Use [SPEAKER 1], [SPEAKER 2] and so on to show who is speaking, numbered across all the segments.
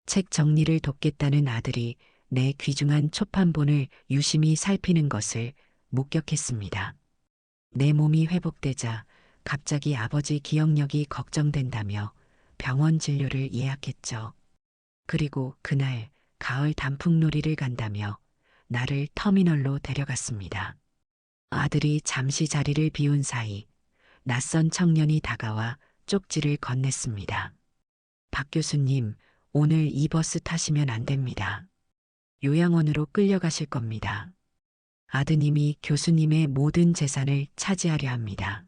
[SPEAKER 1] 책 정리를 돕겠다는 아들이 내 귀중한 초판본을 유심히 살피는 것을 목격했습니다. 내 몸이 회복되자 갑자기 아버지 기억력이 걱정된다며 병원 진료를 예약했죠. 그리고 그날 가을 단풍놀이를 간다며 나를 터미널로 데려갔습니다. 아들이 잠시 자리를 비운 사이 낯선 청년이 다가와 쪽지를 건넸습니다. 박 교수님, 오늘 이 버스 타시면 안 됩니다. 요양원으로 끌려가실 겁니다. 아드님이 교수님의 모든 재산을 차지하려 합니다.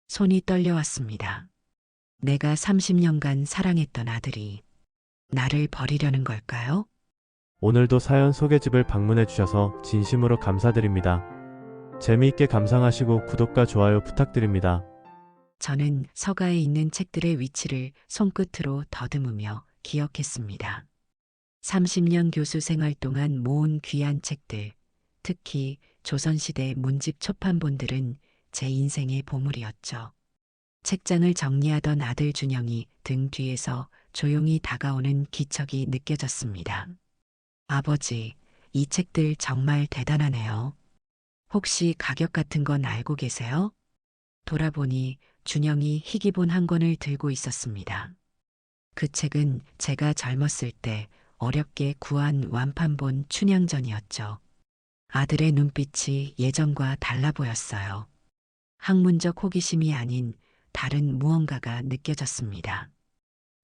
[SPEAKER 1] 손이 떨려왔습니다. 내가 30년간 사랑했던 아들이 나를 버리려는 걸까요?
[SPEAKER 2] 오늘도 사연 소개집을 방문해 주셔서 진심으로 감사드립니다. 재미있게 감상하시고 구독과 좋아요 부탁드립니다.
[SPEAKER 1] 저는 서가에 있는 책들의 위치를 손끝으로 더듬으며 기억했습니다. 30년 교수 생활 동안 모은 귀한 책들, 특히 조선시대 문집 초판본들은 제 인생의 보물이었죠. 책장을 정리하던 아들 준영이 등 뒤에서 조용히 다가오는 기척이 느껴졌습니다. 아버지, 이 책들 정말 대단하네요. 혹시 가격 같은 건 알고 계세요? 돌아보니 준영이 희귀본 한 권을 들고 있었습니다. 그 책은 제가 젊었을 때 어렵게 구한 완판본 춘향전이었죠. 아들의 눈빛이 예전과 달라 보였어요. 학문적 호기심이 아닌 다른 무언가가 느껴졌습니다.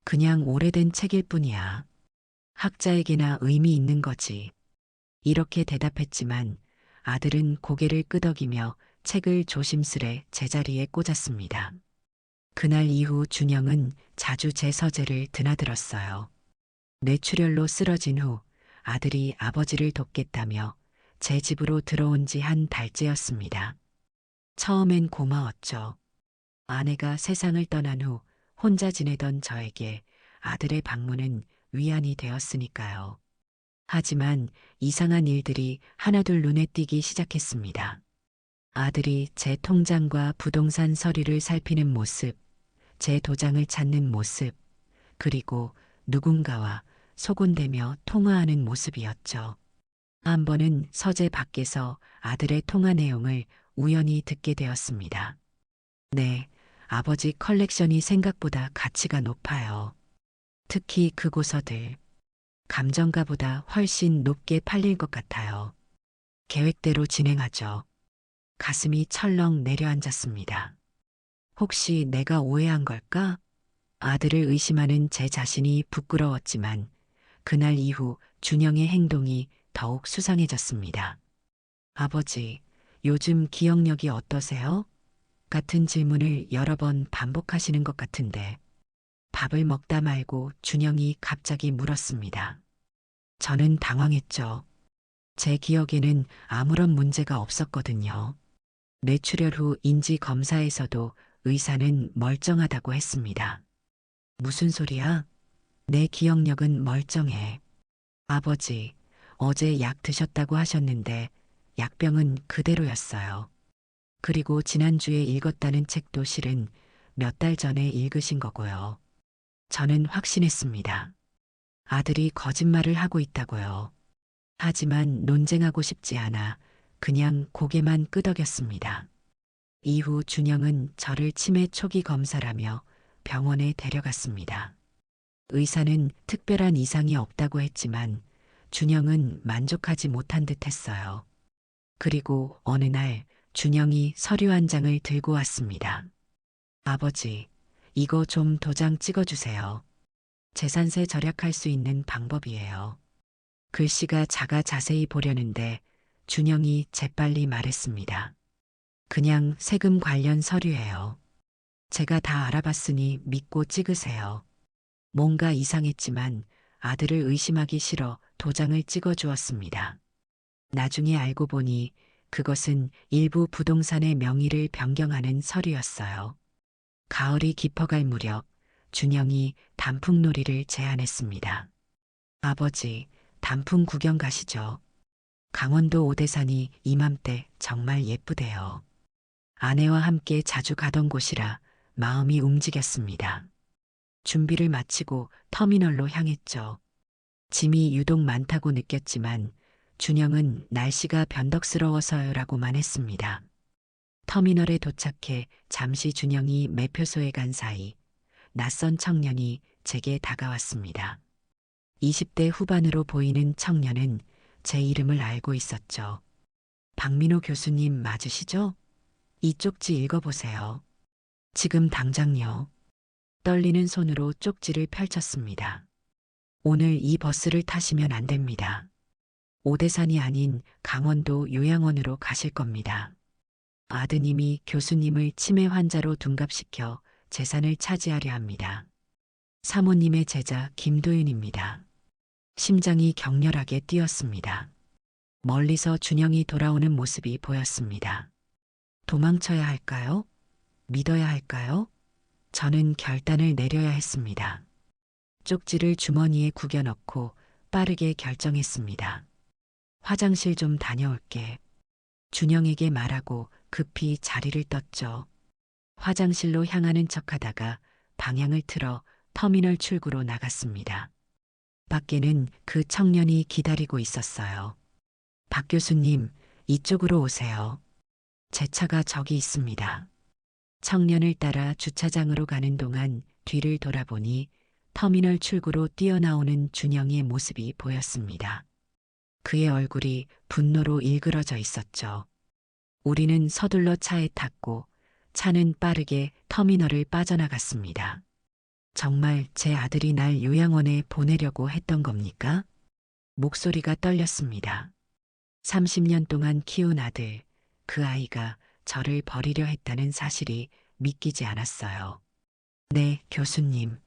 [SPEAKER 1] 그냥 오래된 책일 뿐이야. 학자에게나 의미 있는 거지. 이렇게 대답했지만 아들은 고개를 끄덕이며 책을 조심스레 제자리에 꽂았습니다. 그날 이후 준영은 자주 제 서재를 드나들었어요. 뇌출혈로 쓰러진 후 아들이 아버지를 돕겠다며 제 집으로 들어온 지 한 달째였습니다. 처음엔 고마웠죠. 아내가 세상을 떠난 후 혼자 지내던 저에게 아들의 방문은 위안이 되었으니까요. 하지만 이상한 일들이 하나둘 눈에 띄기 시작했습니다. 아들이 제 통장과 부동산 서류를 살피는 모습, 제 도장을 찾는 모습, 그리고 누군가와 소곤대며 통화하는 모습이었죠. 한 번은 서재 밖에서 아들의 통화 내용을 우연히 듣게 되었습니다. 네, 아버지 컬렉션이 생각보다 가치가 높아요. 특히 그 고서들. 감정가보다 훨씬 높게 팔릴 것 같아요. 계획대로 진행하죠. 가슴이 철렁 내려앉았습니다. 혹시 내가 오해한 걸까? 아들을 의심하는 제 자신이 부끄러웠지만 그날 이후 준영의 행동이 더욱 수상해졌습니다. 아버지, 요즘 기억력이 어떠세요? 같은 질문을 여러 번 반복하시는 것 같은데 밥을 먹다 말고 준영이 갑자기 물었습니다. 저는 당황했죠. 제 기억에는 아무런 문제가 없었거든요. 뇌출혈 후 인지 검사에서도 의사는 멀쩡하다고 했습니다. 무슨 소리야? 내 기억력은 멀쩡해. 아버지, 어제 약 드셨다고 하셨는데 약병은 그대로였어요. 그리고 지난주에 읽었다는 책도 실은 몇 달 전에 읽으신 거고요. 저는 확신했습니다. 아들이 거짓말을 하고 있다고요. 하지만 논쟁하고 싶지 않아 그냥 고개만 끄덕였습니다. 이후 준영은 저를 치매 초기 검사라며 병원에 데려갔습니다. 의사는 특별한 이상이 없다고 했지만 준영은 만족하지 못한 듯 했어요. 그리고 어느 날 준영이 서류 한 장을 들고 왔습니다. 아버지, 이거 좀 도장 찍어주세요. 재산세 절약할 수 있는 방법이에요. 글씨가 작아 자세히 보려는데 준영이 재빨리 말했습니다. 그냥 세금 관련 서류예요. 제가 다 알아봤으니 믿고 찍으세요. 뭔가 이상했지만 아들을 의심하기 싫어 도장을 찍어 주었습니다. 나중에 알고 보니 그것은 일부 부동산의 명의를 변경하는 서류였어요. 가을이 깊어갈 무렵 준영이 단풍놀이를 제안했습니다. 아버지, 단풍 구경 가시죠. 강원도 오대산이 이맘때 정말 예쁘대요. 아내와 함께 자주 가던 곳이라 마음이 움직였습니다. 준비를 마치고 터미널로 향했죠. 짐이 유독 많다고 느꼈지만 준영은 날씨가 변덕스러워서요라고만 했습니다. 터미널에 도착해 잠시 준영이 매표소에 간 사이 낯선 청년이 제게 다가왔습니다. 20대 후반으로 보이는 청년은 제 이름을 알고 있었죠. 박민호 교수님 맞으시죠? 이 쪽지 읽어보세요. 지금 당장요. 떨리는 손으로 쪽지를 펼쳤습니다. 오늘 이 버스를 타시면 안 됩니다. 오대산이 아닌 강원도 요양원으로 가실 겁니다. 아드님이 교수님을 치매 환자로 둔갑시켜 재산을 차지하려 합니다. 사모님의 제자 김도윤입니다. 심장이 격렬하게 뛰었습니다. 멀리서 준영이 돌아오는 모습이 보였습니다. 도망쳐야 할까요? 믿어야 할까요? 저는 결단을 내려야 했습니다. 쪽지를 주머니에 구겨 넣고 빠르게 결정했습니다. 화장실 좀 다녀올게. 준영에게 말하고 급히 자리를 떴죠. 화장실로 향하는 척하다가 방향을 틀어 터미널 출구로 나갔습니다. 밖에는 그 청년이 기다리고 있었어요. 박 교수님, 이쪽으로 오세요. 제 차가 저기 있습니다. 청년을 따라 주차장으로 가는 동안 뒤를 돌아보니 터미널 출구로 뛰어나오는 준영의 모습이 보였습니다. 그의 얼굴이 분노로 일그러져 있었죠. 우리는 서둘러 차에 탔고 차는 빠르게 터미널을 빠져나갔습니다. 정말 제 아들이 날 요양원에 보내려고 했던 겁니까? 목소리가 떨렸습니다. 30년 동안 키운 아들, 그 아이가 저를 버리려 했다는 사실이 믿기지 않았어요. 네, 교수님.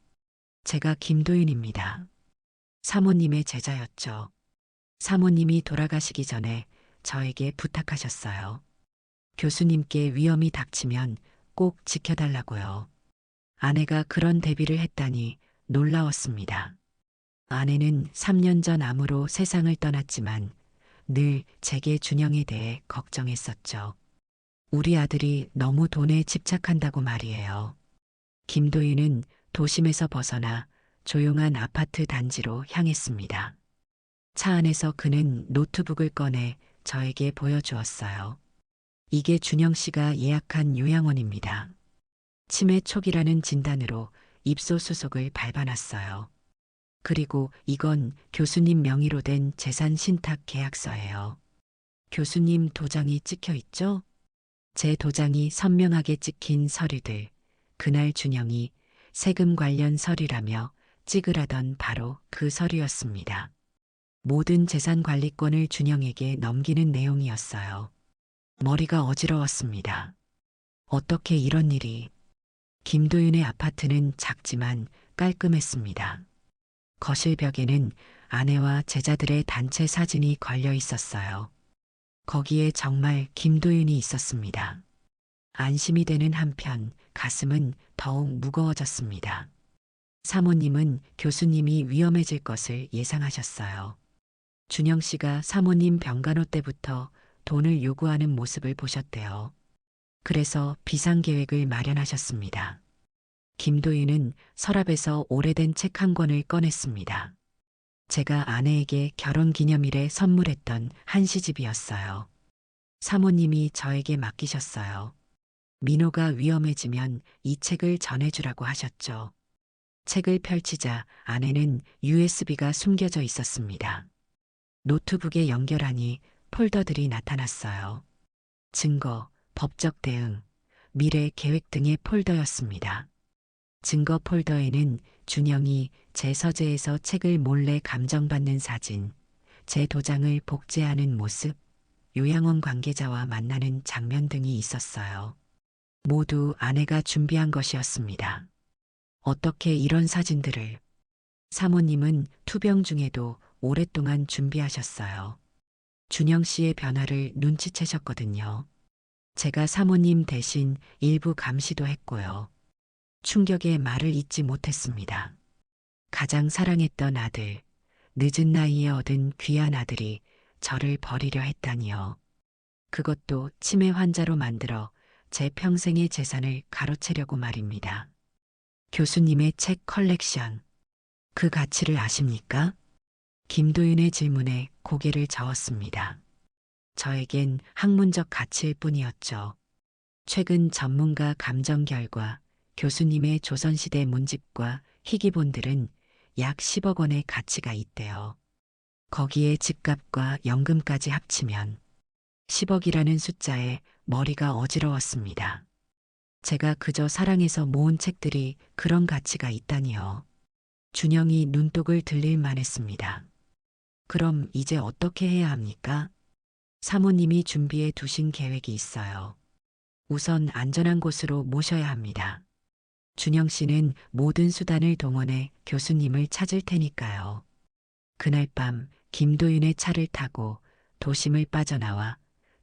[SPEAKER 1] 제가 김도윤입니다. 사모님의 제자였죠. 사모님이 돌아가시기 전에 저에게 부탁하셨어요. 교수님께 위험이 닥치면 꼭 지켜달라고요. 아내가 그런 대비를 했다니 놀라웠습니다. 아내는 3년 전 암으로 세상을 떠났지만 늘 제게 준영에 대해 걱정했었죠. 우리 아들이 너무 돈에 집착한다고 말이에요. 김도윤은 도심에서 벗어나 조용한 아파트 단지로 향했습니다. 차 안에서 그는 노트북을 꺼내 저에게 보여주었어요. 이게 준영 씨가 예약한 요양원입니다. 치매 초기라는 진단으로 입소수속을 밟아놨어요. 그리고 이건 교수님 명의로 된 재산 신탁 계약서예요. 교수님 도장이 찍혀 있죠? 제 도장이 선명하게 찍힌 서류들. 그날 준영이 세금 관련 서류라며 찍으라던 바로 그 서류였습니다. 모든 재산 관리권을 준영에게 넘기는 내용이었어요. 머리가 어지러웠습니다. 어떻게 이런 일이. 김도윤의 아파트는 작지만 깔끔했습니다. 거실 벽에는 아내와 제자들의 단체 사진이 걸려 있었어요. 거기에 정말 김도윤이 있었습니다. 안심이 되는 한편 가슴은 더욱 무거워졌습니다. 사모님은 교수님이 위험해질 것을 예상하셨어요. 준영 씨가 사모님 병간호 때부터 돈을 요구하는 모습을 보셨대요. 그래서 비상계획을 마련하셨습니다. 김도윤은 서랍에서 오래된 책 한 권을 꺼냈습니다. 제가 아내에게 결혼기념일에 선물했던 한시집이었어요. 사모님이 저에게 맡기셨어요. 민호가 위험해지면 이 책을 전해주라고 하셨죠. 책을 펼치자 안에는 USB가 숨겨져 있었습니다. 노트북에 연결하니 폴더들이 나타났어요. 증거, 법적 대응, 미래 계획 등의 폴더였습니다. 증거 폴더에는 준영이 제 서재에서 책을 몰래 감정받는 사진, 제 도장을 복제하는 모습, 요양원 관계자와 만나는 장면 등이 있었어요. 모두 아내가 준비한 것이었습니다. 어떻게 이런 사진들을. 사모님은 투병 중에도 오랫동안 준비하셨어요. 준영 씨의 변화를 눈치채셨거든요. 제가 사모님 대신 일부 감시도 했고요. 충격의 말을 잇지 못했습니다. 가장 사랑했던 아들, 늦은 나이에 얻은 귀한 아들이 저를 버리려 했다니요. 그것도 치매 환자로 만들어 제 평생의 재산을 가로채려고 말입니다. 교수님의 책 컬렉션, 그 가치를 아십니까? 김도윤의 질문에 고개를 저었습니다. 저에겐 학문적 가치일 뿐이었죠. 최근 전문가 감정 결과 교수님의 조선시대 문집과 희귀본들은 약 10억 원의 가치가 있대요. 거기에 집값과 연금까지 합치면 10억이라는 숫자에 머리가 어지러웠습니다. 제가 그저 사랑해서 모은 책들이 그런 가치가 있다니요. 준영이 눈독을 들릴 만했습니다. 그럼 이제 어떻게 해야 합니까? 사모님이 준비해 두신 계획이 있어요. 우선 안전한 곳으로 모셔야 합니다. 준영 씨는 모든 수단을 동원해 교수님을 찾을 테니까요. 그날 밤 김도윤의 차를 타고 도심을 빠져나와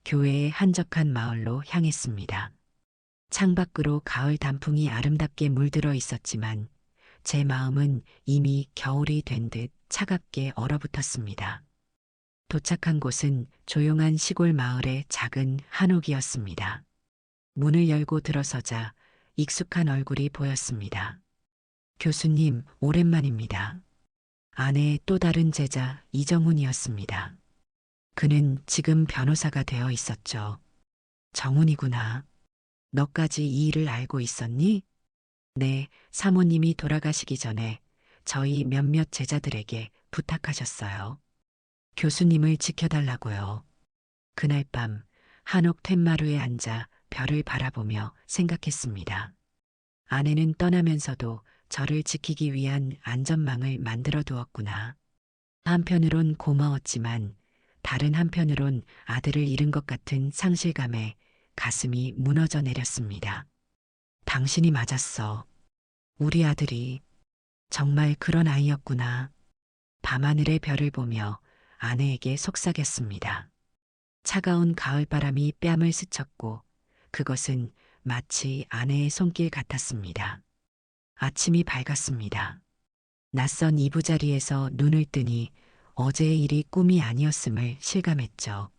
[SPEAKER 1] 교회의 한적한 마을로 향했습니다. 창밖으로 가을 단풍이 아름답게 물들어 있었지만 제 마음은 이미 겨울이 된 듯 차갑게 얼어붙었습니다. 도착한 곳은 조용한 시골 마을의 작은 한옥이었습니다. 문을 열고 들어서자 익숙한 얼굴이 보였습니다. 교수님, 오랜만입니다. 아내의 또 다른 제자 이정훈이었습니다. 그는 지금 변호사가 되어 있었죠. 정훈이구나. 너까지 이 일을 알고 있었니? 네, 사모님이 돌아가시기 전에 저희 몇몇 제자들에게 부탁하셨어요. 교수님을 지켜달라고요. 그날 밤 한옥 툇마루에 앉아 별을 바라보며 생각했습니다. 아내는 떠나면서도 저를 지키기 위한 안전망을 만들어 두었구나. 한편으론 고마웠지만 다른 한편으론 아들을 잃은 것 같은 상실감에 가슴이 무너져 내렸습니다. 당신이 맞았어. 우리 아들이 정말 그런 아이였구나. 밤하늘의 별을 보며 아내에게 속삭였습니다. 차가운 가을바람이 뺨을 스쳤고 그것은 마치 아내의 손길 같았습니다. 아침이 밝았습니다. 낯선 이부자리에서 눈을 뜨니 어제의 일이 꿈이 아니었음을 실감했죠.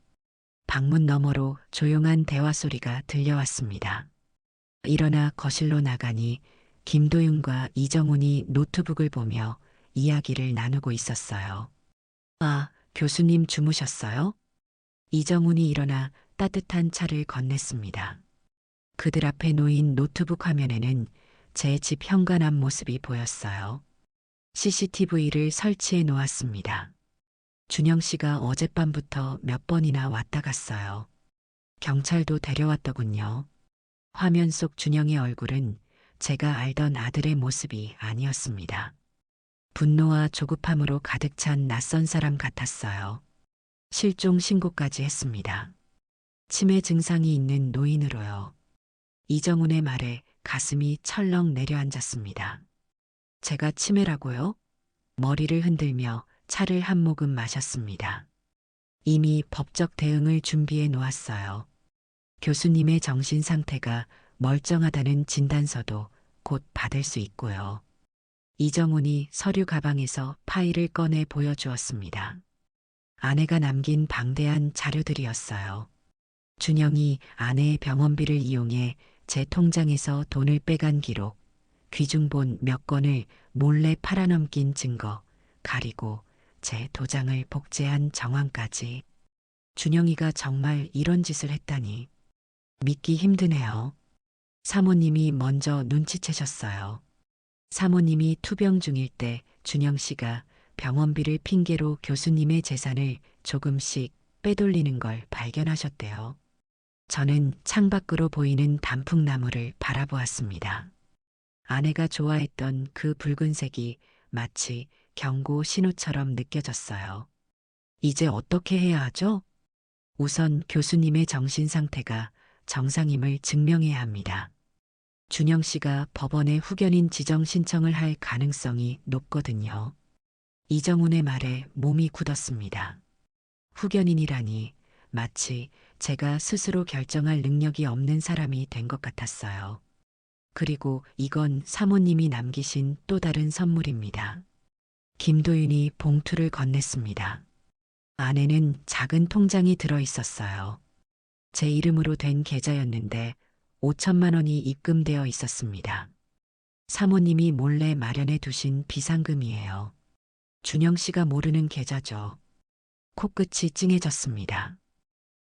[SPEAKER 1] 방문 너머로 조용한 대화 소리가 들려왔습니다. 일어나 거실로 나가니 김도윤과 이정훈이 노트북을 보며 이야기를 나누고 있었어요. 아, 교수님 주무셨어요? 이정훈이 일어나 따뜻한 차를 건넸습니다. 그들 앞에 놓인 노트북 화면에는 제 집 현관앞 모습이 보였어요. CCTV를 설치해 놓았습니다. 준영 씨가 어젯밤부터 몇 번이나 왔다 갔어요. 경찰도 데려왔더군요. 화면 속 준영의 얼굴은 제가 알던 아들의 모습이 아니었습니다. 분노와 조급함으로 가득 찬 낯선 사람 같았어요. 실종 신고까지 했습니다. 치매 증상이 있는 노인으로요. 이정훈의 말에 가슴이 철렁 내려앉았습니다. 제가 치매라고요? 머리를 흔들며 차를 한 모금 마셨습니다. 이미 법적 대응을 준비해 놓았어요. 교수님의 정신 상태가 멀쩡하다는 진단서도 곧 받을 수 있고요. 이정훈이 서류 가방에서 파일을 꺼내 보여주었습니다. 아내가 남긴 방대한 자료들이었어요. 준영이 아내의 병원비를 이용해 제 통장에서 돈을 빼간 기록, 귀중본 몇 건을 몰래 팔아넘긴 증거, 가리고 제 도장을 복제한 정황까지. 준영이가 정말 이런 짓을 했다니 믿기 힘드네요. 사모님이 먼저 눈치채셨어요. 사모님이 투병 중일 때 준영 씨가 병원비를 핑계로 교수님의 재산을 조금씩 빼돌리는 걸 발견하셨대요. 저는 창밖으로 보이는 단풍나무를 바라보았습니다. 아내가 좋아했던 그 붉은색이 마치 경고 신호처럼 느껴졌어요. 이제 어떻게 해야 하죠? 우선 교수님의 정신 상태가 정상임을 증명해야 합니다. 준영 씨가 법원에 후견인 지정 신청을 할 가능성이 높거든요. 이정훈의 말에 몸이 굳었습니다. 후견인이라니 마치 제가 스스로 결정할 능력이 없는 사람이 된 것 같았어요. 그리고 이건 사모님이 남기신 또 다른 선물입니다. 김도윤이 봉투를 건넸습니다. 안에는 작은 통장이 들어 있었어요. 제 이름으로 된 계좌였는데 5천만 원이 입금되어 있었습니다. 사모님이 몰래 마련해 두신 비상금이에요. 준영 씨가 모르는 계좌죠. 코끝이 찡해졌습니다.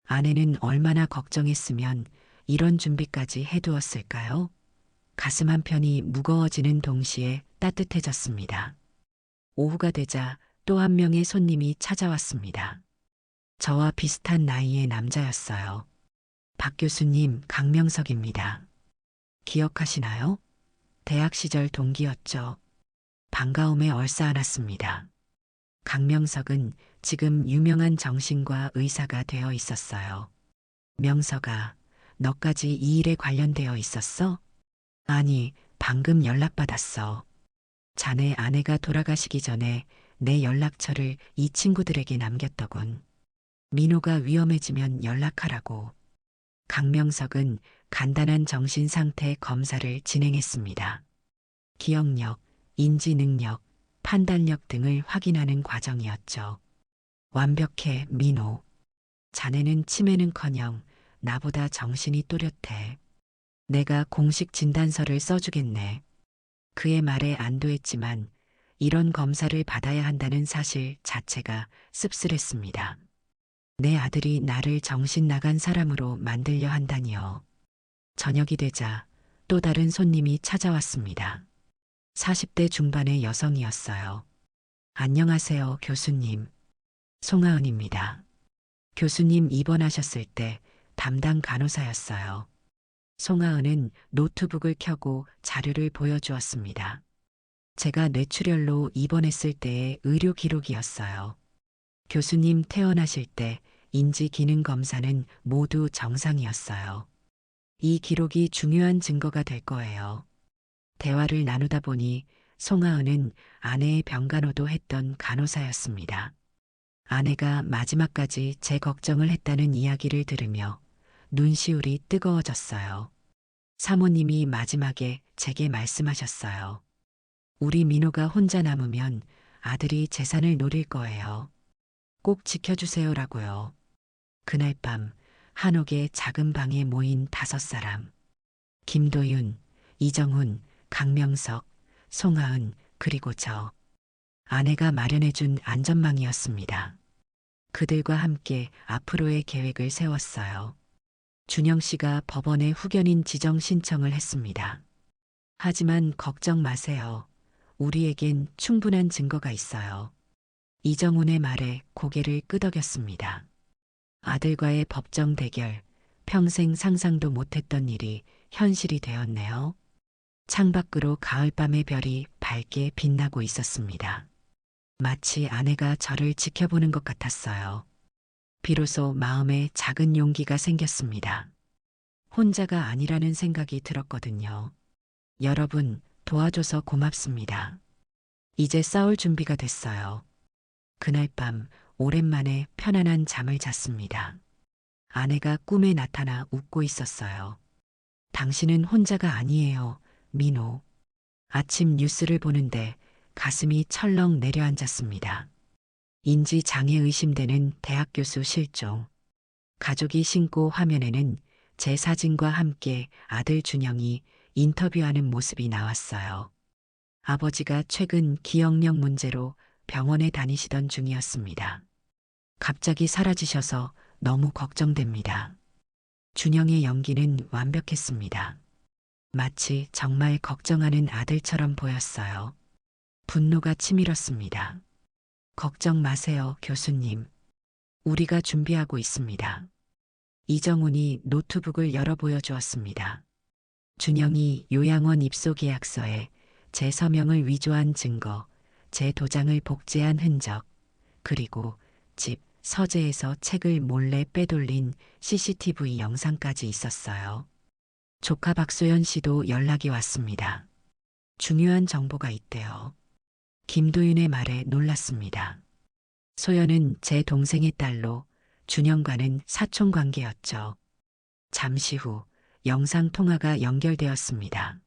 [SPEAKER 1] 아내는 얼마나 걱정했으면 이런 준비까지 해두었을까요? 가슴 한편이 무거워지는 동시에 따뜻해졌습니다. 오후가 되자 또 한 명의 손님이 찾아왔습니다. 저와 비슷한 나이의 남자였어요. 박 교수님, 강명석입니다. 기억하시나요? 대학 시절 동기였죠. 반가움에 얼싸안았습니다. 강명석은 지금 유명한 정신과 의사가 되어 있었어요. 명석아, 너까지 이 일에 관련되어 있었어? 아니, 방금 연락받았어. 자네 아내가 돌아가시기 전에 내 연락처를 이 친구들에게 남겼더군. 민호가 위험해지면 연락하라고. 강명석은 간단한 정신상태 검사를 진행했습니다. 기억력, 인지능력, 판단력 등을 확인하는 과정이었죠. 완벽해, 민호. 자네는 치매는커녕 나보다 정신이 또렷해. 내가 공식 진단서를 써주겠네. 그의 말에 안도했지만 이런 검사를 받아야 한다는 사실 자체가 씁쓸했습니다. 내 아들이 나를 정신 나간 사람으로 만들려 한다니요. 저녁이 되자 또 다른 손님이 찾아왔습니다. 40대 중반의 여성이었어요. 안녕하세요, 교수님. 송하은입니다. 교수님 입원하셨을 때 담당 간호사였어요. 송하은은 노트북을 켜고 자료를 보여주었습니다. 제가 뇌출혈로 입원했을 때의 의료 기록이었어요. 교수님 퇴원하실 때 인지 기능 검사는 모두 정상이었어요. 이 기록이 중요한 증거가 될 거예요. 대화를 나누다 보니 송하은은 아내의 병간호도 했던 간호사였습니다. 아내가 마지막까지 제 걱정을 했다는 이야기를 들으며 눈시울이 뜨거워졌어요. 사모님이 마지막에 제게 말씀하셨어요. 우리 민호가 혼자 남으면 아들이 재산을 노릴 거예요. 꼭 지켜주세요라고요. 그날 밤 한옥의 작은 방에 모인 5사람. 김도윤, 이정훈, 강명석, 송하은, 그리고 저. 아내가 마련해준 안전망이었습니다. 그들과 함께 앞으로의 계획을 세웠어요. 준영 씨가 법원에 후견인 지정 신청을 했습니다. 하지만 걱정 마세요. 우리에겐 충분한 증거가 있어요. 이정훈의 말에 고개를 끄덕였습니다. 아들과의 법정 대결, 평생 상상도 못했던 일이 현실이 되었네요. 창밖으로 가을밤의 별이 밝게 빛나고 있었습니다. 마치 아내가 저를 지켜보는 것 같았어요. 비로소 마음에 작은 용기가 생겼습니다. 혼자가 아니라는 생각이 들었거든요. 여러분, 도와줘서 고맙습니다. 이제 싸울 준비가 됐어요. 그날 밤 오랜만에 편안한 잠을 잤습니다. 아내가 꿈에 나타나 웃고 있었어요. 당신은 혼자가 아니에요, 민호. 아침 뉴스를 보는데 가슴이 철렁 내려앉았습니다. 인지 장애 의심되는 대학 교수 실종. 가족이 신고 화면에는 제 사진과 함께 아들 준영이 인터뷰하는 모습이 나왔어요. 아버지가 최근 기억력 문제로 병원에 다니시던 중이었습니다. 갑자기 사라지셔서 너무 걱정됩니다. 준영의 연기는 완벽했습니다. 마치 정말 걱정하는 아들처럼 보였어요. 분노가 치밀었습니다. 걱정 마세요, 교수님. 우리가 준비하고 있습니다. 이정훈이 노트북을 열어 보여주었습니다. 준영이 요양원 입소 계약서에 제 서명을 위조한 증거, 제 도장을 복제한 흔적, 그리고 집, 서재에서 책을 몰래 빼돌린 CCTV 영상까지 있었어요. 조카 박소연 씨도 연락이 왔습니다. 중요한 정보가 있대요. 김도윤의 말에 놀랐습니다. 소연은 제 동생의 딸로 준영과는 사촌 관계였죠. 잠시 후 영상 통화가 연결되었습니다.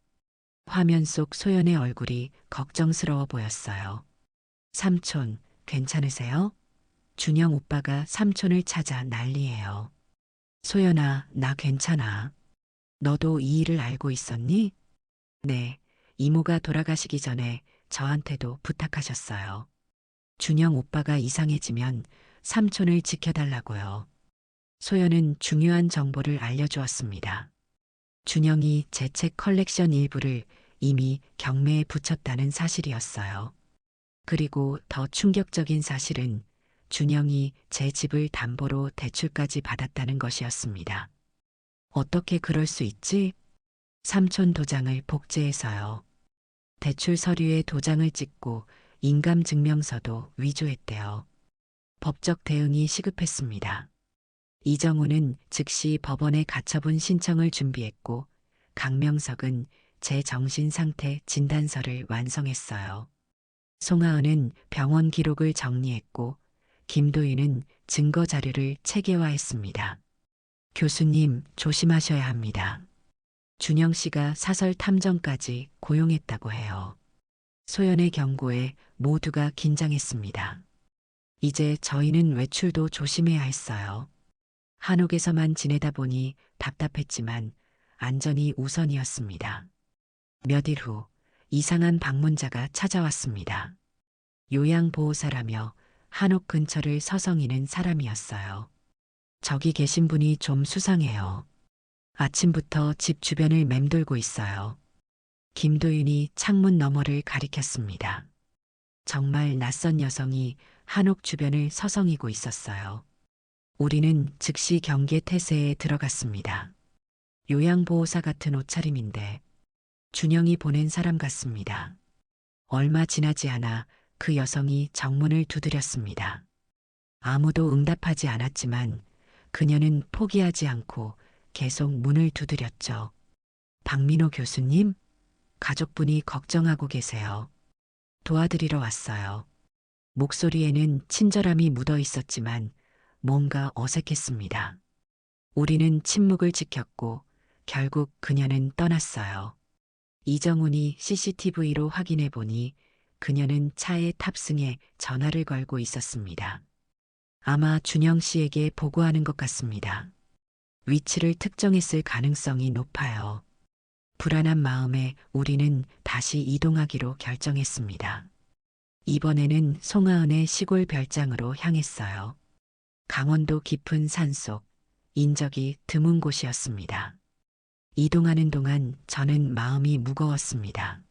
[SPEAKER 1] 화면 속 소연의 얼굴이 걱정스러워 보였어요. 삼촌, 괜찮으세요? 준영 오빠가 삼촌을 찾아 난리예요. 소연아, 나 괜찮아. 너도 이 일을 알고 있었니? 네, 이모가 돌아가시기 전에 저한테도 부탁하셨어요. 준영 오빠가 이상해지면 삼촌을 지켜달라고요. 소연은 중요한 정보를 알려주었습니다. 준영이 제 책 컬렉션 일부를 이미 경매에 붙였다는 사실이었어요. 그리고 더 충격적인 사실은 준영이 제 집을 담보로 대출까지 받았다는 것이었습니다. 어떻게 그럴 수 있지? 삼촌 도장을 복제해서요. 대출 서류에 도장을 찍고 인감증명서도 위조했대요. 법적 대응이 시급했습니다. 이정우는 즉시 법원에 가처분 신청을 준비했고 강명석은 제 정신 상태 진단서를 완성했어요. 송하은은 병원 기록을 정리했고 김도희는 증거 자료를 체계화했습니다. 교수님, 조심하셔야 합니다. 준영 씨가 사설 탐정까지 고용했다고 해요. 소연의 경고에 모두가 긴장했습니다. 이제 저희는 외출도 조심해야 했어요. 한옥에서만 지내다 보니 답답했지만 안전이 우선이었습니다. 몇 일 후 이상한 방문자가 찾아왔습니다. 요양보호사라며 한옥 근처를 서성이는 사람이었어요. 저기 계신 분이 좀 수상해요. 아침부터 집 주변을 맴돌고 있어요. 김도윤이 창문 너머를 가리켰습니다. 정말 낯선 여성이 한옥 주변을 서성이고 있었어요. 우리는 즉시 경계 태세에 들어갔습니다. 요양보호사 같은 옷차림인데 준영이 보낸 사람 같습니다. 얼마 지나지 않아 그 여성이 정문을 두드렸습니다. 아무도 응답하지 않았지만 그녀는 포기하지 않고 계속 문을 두드렸죠. 박민호 교수님, 가족분이 걱정하고 계세요. 도와드리러 왔어요. 목소리에는 친절함이 묻어 있었지만 뭔가 어색했습니다. 우리는 침묵을 지켰고 결국 그녀는 떠났어요. 이정훈이 CCTV로 확인해 보니 그녀는 차에 탑승해 전화를 걸고 있었습니다. 아마 준영 씨에게 보고하는 것 같습니다. 위치를 특정했을 가능성이 높아요. 불안한 마음에 우리는 다시 이동하기로 결정했습니다. 이번에는 송하은의 시골 별장으로 향했어요. 강원도 깊은 산속, 인적이 드문 곳이었습니다. 이동하는 동안 저는 마음이 무거웠습니다.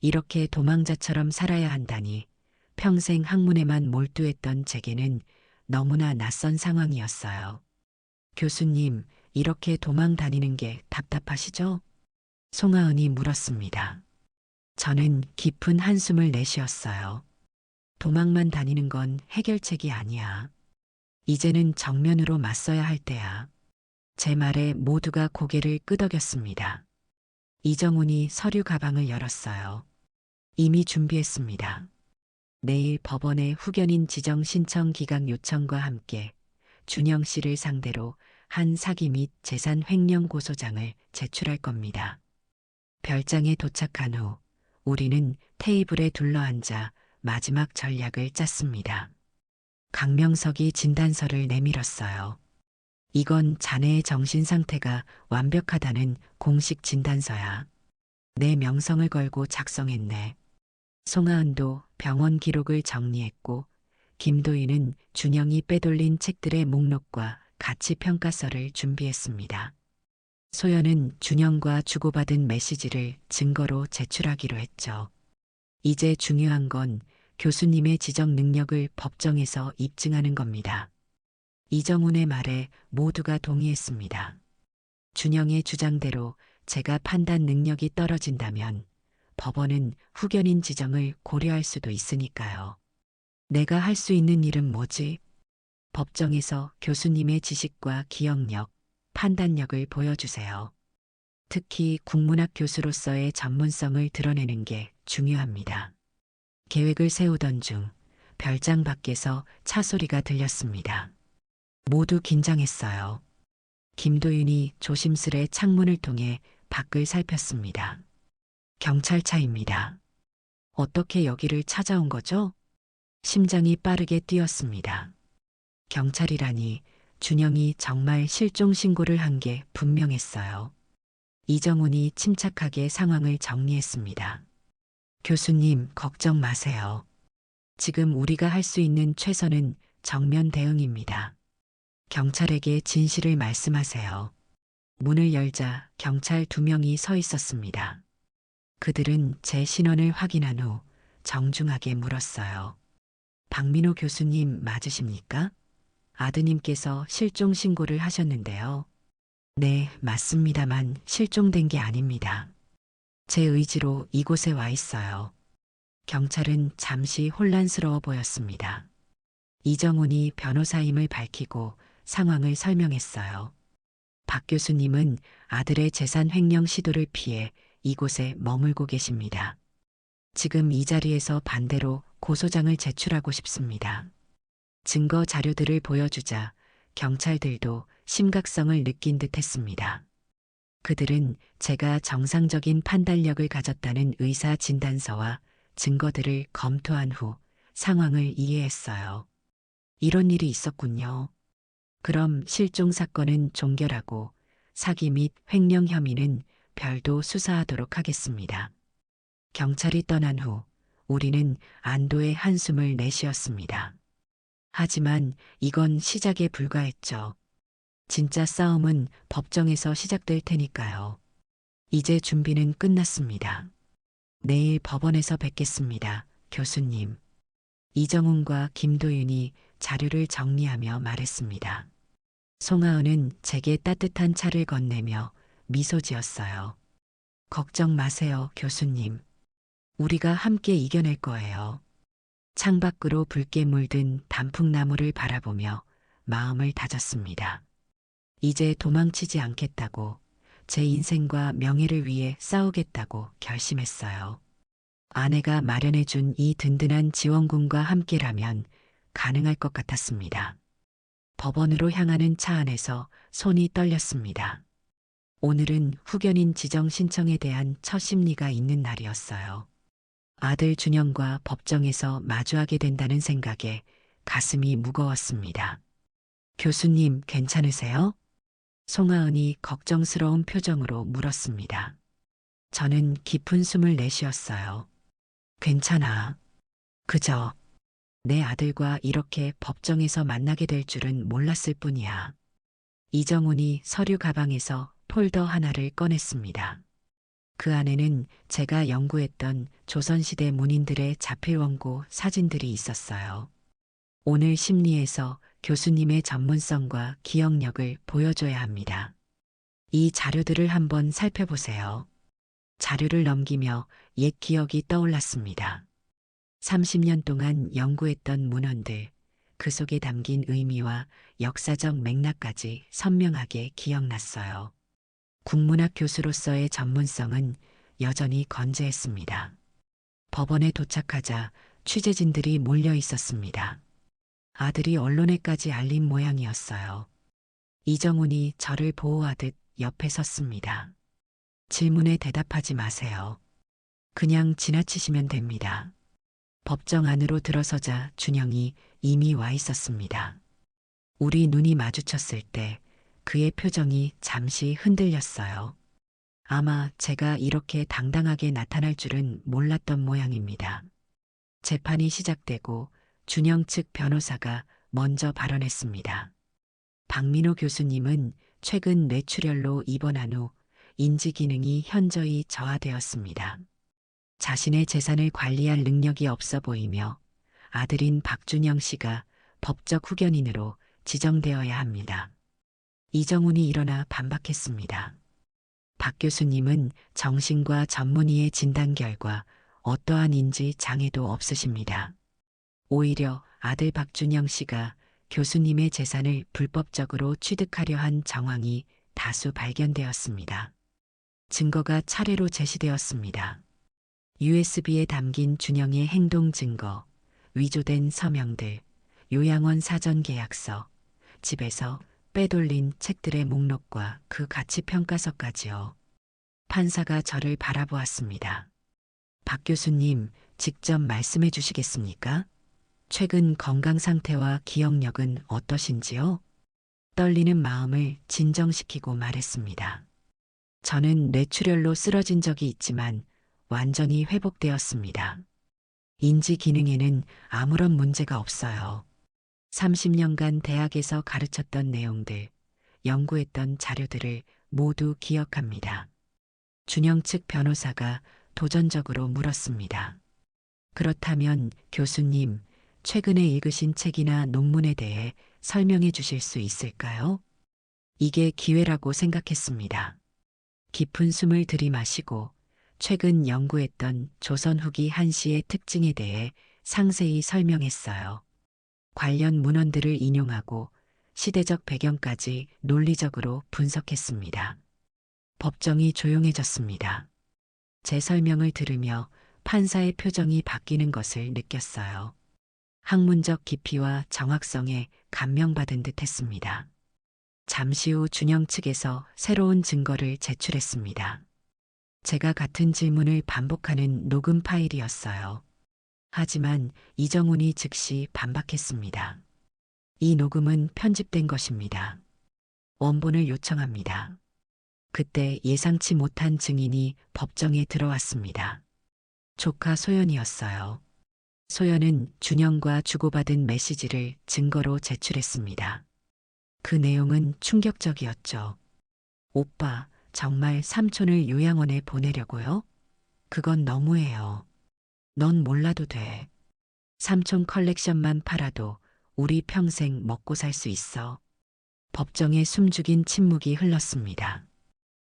[SPEAKER 1] 이렇게 도망자처럼 살아야 한다니 평생 학문에만 몰두했던 제게는 너무나 낯선 상황이었어요. 교수님, 이렇게 도망 다니는 게 답답하시죠? 송하은이 물었습니다. 저는 깊은 한숨을 내쉬었어요. 도망만 다니는 건 해결책이 아니야. 이제는 정면으로 맞서야 할 때야. 제 말에 모두가 고개를 끄덕였습니다. 이정훈이 서류 가방을 열었어요. 이미 준비했습니다. 내일 법원에 후견인 지정 신청 기각 요청과 함께 준영 씨를 상대로 한 사기 및 재산 횡령 고소장을 제출할 겁니다. 별장에 도착한 후 우리는 테이블에 둘러앉아 마지막 전략을 짰습니다. 강명석이 진단서를 내밀었어요. 이건 자네의 정신 상태가 완벽하다는 공식 진단서야. 내 명성을 걸고 작성했네. 송하은도 병원 기록을 정리했고 김도희는 준영이 빼돌린 책들의 목록과 가치 평가서를 준비했습니다. 소연은 준영과 주고받은 메시지를 증거로 제출하기로 했죠. 이제 중요한 건 교수님의 지적 능력을 법정에서 입증하는 겁니다. 이정훈의 말에 모두가 동의했습니다. 준영의 주장대로 제가 판단 능력이 떨어진다면 법원은 후견인 지정을 고려할 수도 있으니까요. 내가 할 수 있는 일은 뭐지? 법정에서 교수님의 지식과 기억력, 판단력을 보여주세요. 특히 국문학 교수로서의 전문성을 드러내는 게 중요합니다. 계획을 세우던 중 별장 밖에서 차 소리가 들렸습니다. 모두 긴장했어요. 김도윤이 조심스레 창문을 통해 밖을 살폈습니다. 경찰차입니다. 어떻게 여기를 찾아온 거죠? 심장이 빠르게 뛰었습니다. 경찰이라니 준영이 정말 실종 신고를 한 게 분명했어요. 이정훈이 침착하게 상황을 정리했습니다. 교수님, 걱정 마세요. 지금 우리가 할 수 있는 최선은 정면 대응입니다. 경찰에게 진실을 말씀하세요. 문을 열자 경찰 2명이 서 있었습니다. 그들은 제 신원을 확인한 후 정중하게 물었어요. 박민호 교수님 맞으십니까? 아드님께서 실종 신고를 하셨는데요. 네, 맞습니다만 실종된 게 아닙니다. 제 의지로 이곳에 와 있어요. 경찰은 잠시 혼란스러워 보였습니다. 이정훈이 변호사임을 밝히고 상황을 설명했어요. 박 교수님은 아들의 재산 횡령 시도를 피해 이곳에 머물고 계십니다. 지금 이 자리에서 반대로 고소장을 제출하고 싶습니다. 증거 자료들을 보여주자 경찰들도 심각성을 느낀 듯 했습니다. 그들은 제가 정상적인 판단력을 가졌다는 의사 진단서와 증거들을 검토한 후 상황을 이해했어요. 이런 일이 있었군요. 그럼 실종 사건은 종결하고 사기 및 횡령 혐의는 별도 수사하도록 하겠습니다. 경찰이 떠난 후 우리는 안도의 한숨을 내쉬었습니다. 하지만 이건 시작에 불과했죠. 진짜 싸움은 법정에서 시작될 테니까요. 이제 준비는 끝났습니다. 내일 법원에서 뵙겠습니다, 교수님. 이정훈과 김도윤이 자료를 정리하며 말했습니다. 송하은은 제게 따뜻한 차를 건네며 미소 지었어요. 걱정 마세요, 교수님. 우리가 함께 이겨낼 거예요. 창밖으로 붉게 물든 단풍나무를 바라보며 마음을 다졌습니다. 이제 도망치지 않겠다고, 제 인생과 명예를 위해 싸우겠다고 결심했어요. 아내가 마련해준 이 든든한 지원군과 함께라면 가능할 것 같았습니다. 법원으로 향하는 차 안에서 손이 떨렸습니다. 오늘은 후견인 지정 신청에 대한 첫 심리가 있는 날이었어요. 아들 준영과 법정에서 마주하게 된다는 생각에 가슴이 무거웠습니다. 교수님, 괜찮으세요? 송하은이 걱정스러운 표정으로 물었습니다. 저는 깊은 숨을 내쉬었어요. 괜찮아. 그저 내 아들과 이렇게 법정에서 만나게 될 줄은 몰랐을 뿐이야. 이정훈이 서류 가방에서 폴더 하나를 꺼냈습니다. 그 안에는 제가 연구했던 조선시대 문인들의 자필 원고 사진들이 있었어요. 오늘 심리에서 교수님의 전문성과 기억력을 보여줘야 합니다. 이 자료들을 한번 살펴보세요. 자료를 넘기며 옛 기억이 떠올랐습니다. 30년 동안 연구했던 문헌들, 그 속에 담긴 의미와 역사적 맥락까지 선명하게 기억났어요. 국문학 교수로서의 전문성은 여전히 건재했습니다. 법원에 도착하자 취재진들이 몰려 있었습니다. 아들이 언론에까지 알린 모양이었어요. 이정훈이 저를 보호하듯 옆에 섰습니다. 질문에 대답하지 마세요. 그냥 지나치시면 됩니다. 법정 안으로 들어서자 준영이 이미 와 있었습니다. 우리 눈이 마주쳤을 때 그의 표정이 잠시 흔들렸어요. 아마 제가 이렇게 당당하게 나타날 줄은 몰랐던 모양입니다. 재판이 시작되고 준영 측 변호사가 먼저 발언했습니다. 박민호 교수님은 최근 뇌출혈로 입원한 후 인지 기능이 현저히 저하되었습니다. 자신의 재산을 관리할 능력이 없어 보이며 아들인 박준영 씨가 법적 후견인으로 지정되어야 합니다. 이정훈이 일어나 반박했습니다. 박 교수님은 정신과 전문의의 진단 결과 어떠한 인지 장애도 없으십니다. 오히려 아들 박준영 씨가 교수님의 재산을 불법적으로 취득하려 한 정황이 다수 발견되었습니다. 증거가 차례로 제시되었습니다. USB에 담긴 준영의 행동 증거, 위조된 서명들, 요양원 사전 계약서, 집에서 빼돌린 책들의 목록과 그 가치 평가서까지요. 판사가 저를 바라보았습니다. 박 교수님, 직접 말씀해 주시겠습니까? 최근 건강 상태와 기억력은 어떠신지요? 떨리는 마음을 진정시키고 말했습니다. 저는 뇌출혈로 쓰러진 적이 있지만 완전히 회복되었습니다. 인지 기능에는 아무런 문제가 없어요. 30년간 대학에서 가르쳤던 내용들, 연구했던 자료들을 모두 기억합니다. 준영 측 변호사가 도전적으로 물었습니다. 그렇다면 교수님, 최근에 읽으신 책이나 논문에 대해 설명해 주실 수 있을까요? 이게 기회라고 생각했습니다. 깊은 숨을 들이마시고 최근 연구했던 조선 후기 한시의 특징에 대해 상세히 설명했어요. 관련 문헌들을 인용하고 시대적 배경까지 논리적으로 분석했습니다. 법정이 조용해졌습니다. 제 설명을 들으며 판사의 표정이 바뀌는 것을 느꼈어요. 학문적 깊이와 정확성에 감명받은 듯 했습니다. 잠시 후 준영 측에서 새로운 증거를 제출했습니다. 제가 같은 질문을 반복하는 녹음 파일이었어요. 하지만 이정훈이 즉시 반박했습니다. 이 녹음은 편집된 것입니다. 원본을 요청합니다. 그때 예상치 못한 증인이 법정에 들어왔습니다. 조카 소연이었어요. 소연은 준영과 주고받은 메시지를 증거로 제출했습니다. 그 내용은 충격적이었죠. 오빠, 정말 삼촌을 요양원에 보내려고요? 그건 너무해요. 넌 몰라도 돼. 삼촌 컬렉션만 팔아도 우리 평생 먹고 살 수 있어. 법정에 숨죽인 침묵이 흘렀습니다.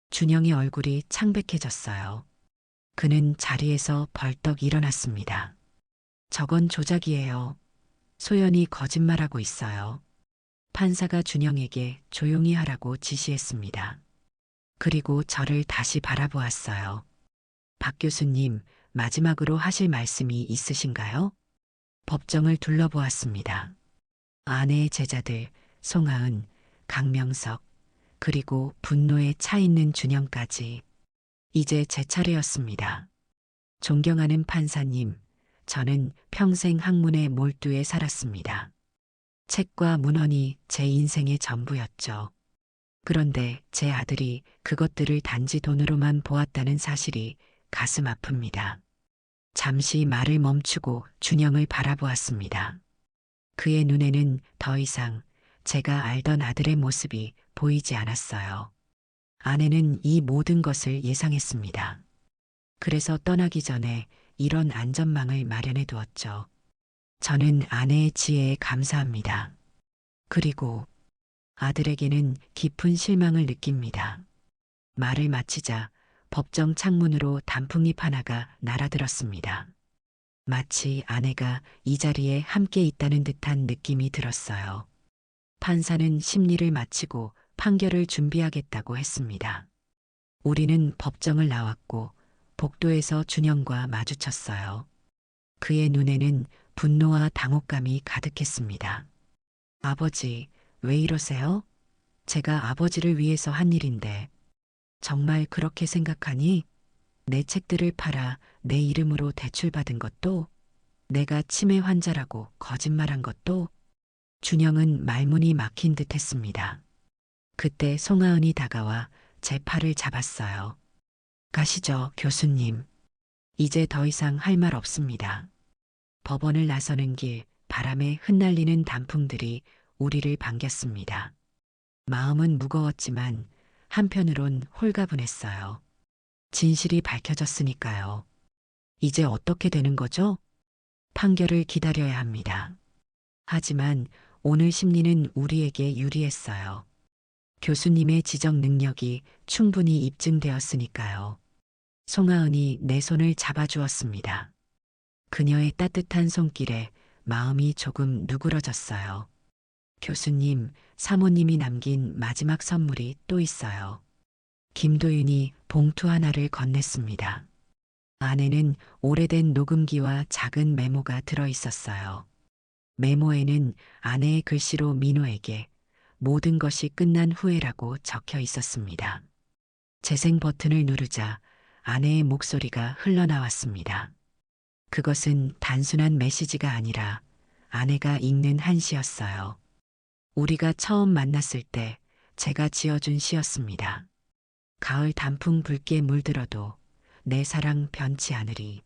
[SPEAKER 1] 준영의 얼굴이 창백해졌어요. 그는 자리에서 벌떡 일어났습니다. 저건 조작이에요. 소연이 거짓말하고 있어요. 판사가 준영에게 조용히 하라고 지시했습니다. 그리고 저를 다시 바라보았어요. 박 교수님, 마지막으로 하실 말씀이 있으신가요? 법정을 둘러보았습니다. 아내의 제자들, 송하은, 강명석, 그리고 분노에 차 있는 준영까지. 이제 제 차례였습니다. 존경하는 판사님, 저는 평생 학문에 몰두해 살았습니다. 책과 문헌이 제 인생의 전부였죠. 그런데 제 아들이 그것들을 단지 돈으로만 보았다는 사실이 가슴 아픕니다. 잠시 말을 멈추고 준영을 바라보았습니다. 그의 눈에는 더 이상 제가 알던 아들의 모습이 보이지 않았어요. 아내는 이 모든 것을 예상했습니다. 그래서 떠나기 전에 이런 안전망을 마련해 두었죠. 저는 아내의 지혜에 감사합니다. 그리고 아들에게는 깊은 실망을 느낍니다. 말을 마치자 법정 창문으로 단풍잎 하나가 날아들었습니다. 마치 아내가 이 자리에 함께 있다는 듯한 느낌이 들었어요. 판사는 심리를 마치고 판결을 준비하겠다고 했습니다. 우리는 법정을 나왔고 복도에서 준영과 마주쳤어요. 그의 눈에는 분노와 당혹감이 가득했습니다. 아버지, 왜 이러세요? 제가 아버지를 위해서 한 일인데 정말 그렇게 생각하니? 내 책들을 팔아 내 이름으로 대출받은 것도, 내가 치매 환자라고 거짓말한 것도. 준영은 말문이 막힌 듯 했습니다. 그때 송하은이 다가와 제 팔을 잡았어요. 가시죠, 교수님. 이제 더 이상 할 말 없습니다. 법원을 나서는 길, 바람에 흩날리는 단풍들이 우리를 반겼습니다. 마음은 무거웠지만 한편으론 홀가분했어요. 진실이 밝혀졌으니까요. 이제 어떻게 되는 거죠? 판결을 기다려야 합니다. 하지만 오늘 심리는 우리에게 유리했어요. 교수님의 지적 능력이 충분히 입증되었으니까요. 송하은이 내 손을 잡아주었습니다. 그녀의 따뜻한 손길에 마음이 조금 누그러졌어요. 교수님, 사모님이 남긴 마지막 선물이 또 있어요. 김도윤이 봉투 하나를 건넸습니다. 안에는 오래된 녹음기와 작은 메모가 들어 있었어요. 메모에는 아내의 글씨로 민호에게 모든 것이 끝난 후에라고 적혀 있었습니다. 재생 버튼을 누르자 아내의 목소리가 흘러나왔습니다. 그것은 단순한 메시지가 아니라 아내가 읽는 한 시였어요. 우리가 처음 만났을 때 제가 지어준 시였습니다. 가을 단풍 붉게 물들어도 내 사랑 변치 않으리.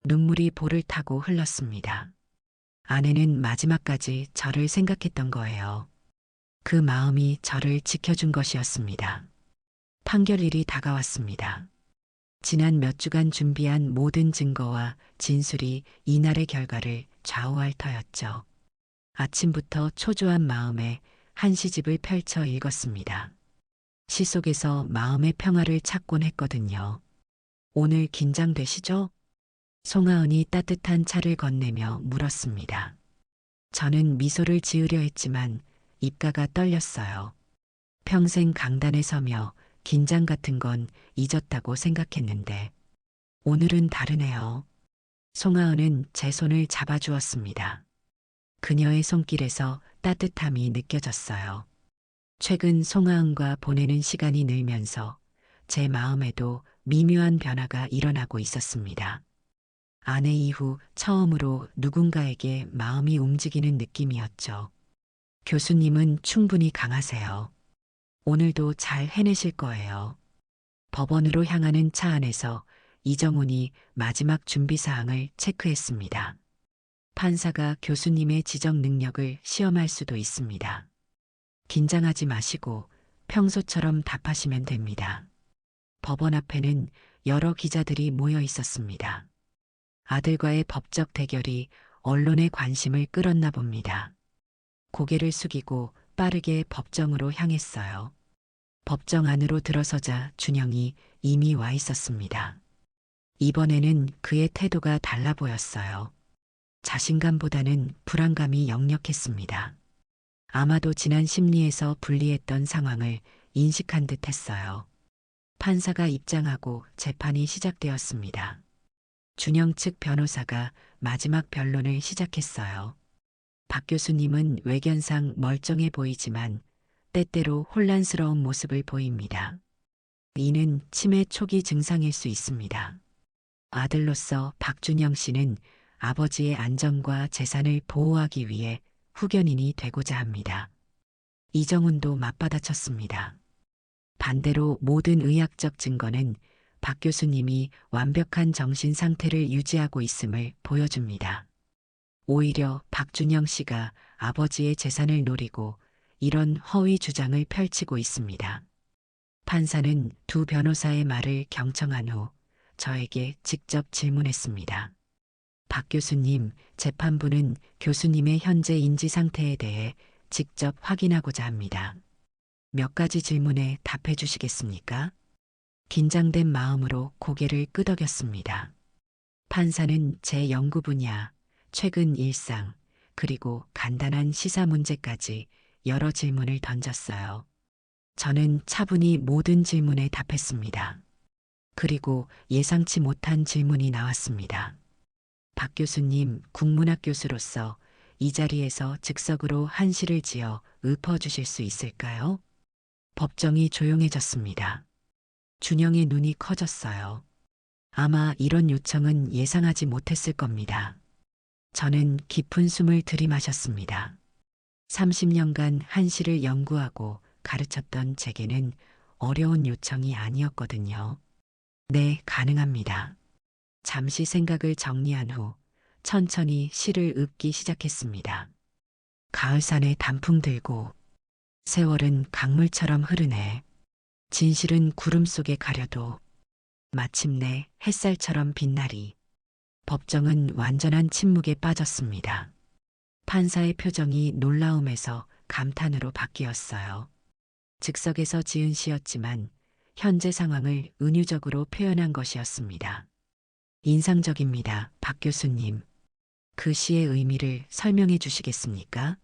[SPEAKER 1] 눈물이 볼을 타고 흘렀습니다. 아내는 마지막까지 저를 생각했던 거예요. 그 마음이 저를 지켜준 것이었습니다. 판결일이 다가왔습니다. 지난 몇 주간 준비한 모든 증거와 진술이 이날의 결과를 좌우할 터였죠. 아침부터 초조한 마음에 한 시집을 펼쳐 읽었습니다. 시 속에서 마음의 평화를 찾곤 했거든요. 오늘 긴장되시죠? 송하은이 따뜻한 차를 건네며 물었습니다. 저는 미소를 지으려 했지만 입가가 떨렸어요. 평생 강단에 서며 긴장 같은 건 잊었다고 생각했는데 오늘은 다르네요. 송하은은 제 손을 잡아주었습니다. 그녀의 손길에서 따뜻함이 느껴졌어요. 최근 송하은과 보내는 시간이 늘면서 제 마음에도 미묘한 변화가 일어나고 있었습니다. 아내 이후 처음으로 누군가에게 마음이 움직이는 느낌이었죠. 교수님은 충분히 강하세요. 오늘도 잘 해내실 거예요. 법원으로 향하는 차 안에서 이정훈이 마지막 준비 사항을 체크했습니다. 판사가 교수님의 지적 능력을 시험할 수도 있습니다. 긴장하지 마시고 평소처럼 답하시면 됩니다. 법원 앞에는 여러 기자들이 모여 있었습니다. 아들과의 법적 대결이 언론의 관심을 끌었나 봅니다. 고개를 숙이고 빠르게 법정으로 향했어요. 법정 안으로 들어서자 준영이 이미 와 있었습니다. 이번에는 그의 태도가 달라 보였어요. 자신감보다는 불안감이 역력했습니다. 아마도 지난 심리에서 분리했던 상황을 인식한 듯 했어요. 판사가 입장하고 재판이 시작되었습니다. 준영 측 변호사가 마지막 변론을 시작했어요. 박 교수님은 외견상 멀쩡해 보이지만 때때로 혼란스러운 모습을 보입니다. 이는 치매 초기 증상일 수 있습니다. 아들로서 박준영 씨는 아버지의 안전과 재산을 보호하기 위해 후견인이 되고자 합니다. 이정훈도 맞받아쳤습니다. 반대로 모든 의학적 증거는 박 교수님이 완벽한 정신 상태를 유지하고 있음을 보여줍니다. 오히려 박준영 씨가 아버지의 재산을 노리고 이런 허위 주장을 펼치고 있습니다. 판사는 두 변호사의 말을 경청한 후 저에게 직접 질문했습니다. 박 교수님, 재판부는 교수님의 현재 인지 상태에 대해 직접 확인하고자 합니다. 몇 가지 질문에 답해 주시겠습니까? 긴장된 마음으로 고개를 끄덕였습니다. 판사는 제 연구 분야, 최근 일상, 그리고 간단한 시사 문제까지 여러 질문을 던졌어요. 저는 차분히 모든 질문에 답했습니다. 그리고 예상치 못한 질문이 나왔습니다. 박 교수님, 국문학 교수로서 이 자리에서 즉석으로 한시를 지어 읊어주실 수 있을까요? 법정이 조용해졌습니다. 준영의 눈이 커졌어요. 아마 이런 요청은 예상하지 못했을 겁니다. 저는 깊은 숨을 들이마셨습니다. 30년간 한시를 연구하고 가르쳤던 제게는 어려운 요청이 아니었거든요. 네, 가능합니다. 잠시 생각을 정리한 후 천천히 시를 읊기 시작했습니다. 가을산에 단풍 들고 세월은 강물처럼 흐르네. 진실은 구름 속에 가려도 마침내 햇살처럼 빛나리. 법정은 완전한 침묵에 빠졌습니다. 판사의 표정이 놀라움에서 감탄으로 바뀌었어요. 즉석에서 지은 시였지만 현재 상황을 은유적으로 표현한 것이었습니다. 인상적입니다, 박 교수님. 그 시의 의미를 설명해 주시겠습니까?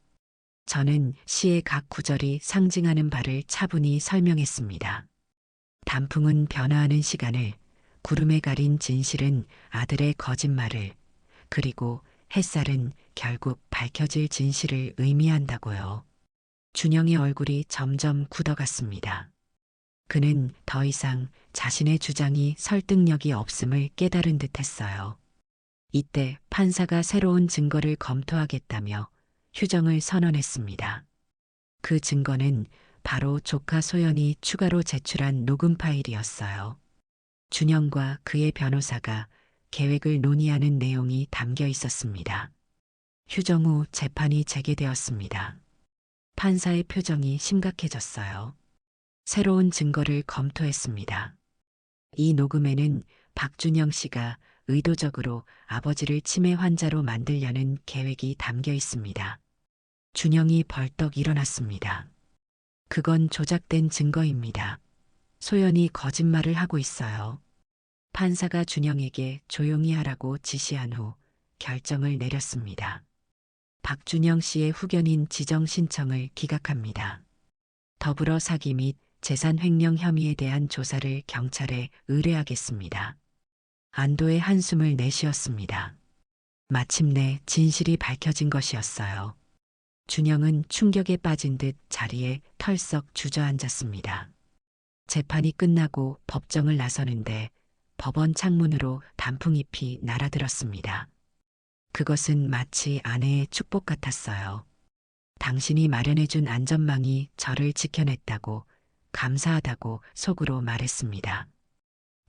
[SPEAKER 1] 저는 시의 각 구절이 상징하는 바를 차분히 설명했습니다. 단풍은 변화하는 시간을, 구름에 가린 진실은 아들의 거짓말을, 그리고 햇살은 결국 밝혀질 진실을 의미한다고요. 준영의 얼굴이 점점 굳어갔습니다. 그는 더 이상 자신의 주장이 설득력이 없음을 깨달은 듯 했어요. 이때 판사가 새로운 증거를 검토하겠다며 휴정을 선언했습니다. 그 증거는 바로 조카 소연이 추가로 제출한 녹음 파일이었어요. 준영과 그의 변호사가 계획을 논의하는 내용이 담겨 있었습니다. 휴정 후 재판이 재개되었습니다. 판사의 표정이 심각해졌어요. 새로운 증거를 검토했습니다. 이 녹음에는 박준영 씨가 의도적으로 아버지를 치매 환자로 만들려는 계획이 담겨 있습니다. 준영이 벌떡 일어났습니다. 그건 조작된 증거입니다. 소연이 거짓말을 하고 있어요. 판사가 준영에게 조용히 하라고 지시한 후 결정을 내렸습니다. 박준영 씨의 후견인 지정 신청을 기각합니다. 더불어 사기 및 재산 횡령 혐의에 대한 조사를 경찰에 의뢰하겠습니다. 안도의 한숨을 내쉬었습니다. 마침내 진실이 밝혀진 것이었어요. 준영은 충격에 빠진 듯 자리에 털썩 주저앉았습니다. 재판이 끝나고 법정을 나서는데 법원 창문으로 단풍잎이 날아들었습니다. 그것은 마치 아내의 축복 같았어요. 당신이 마련해준 안전망이 저를 지켜냈다고, 감사하다고 속으로 말했습니다.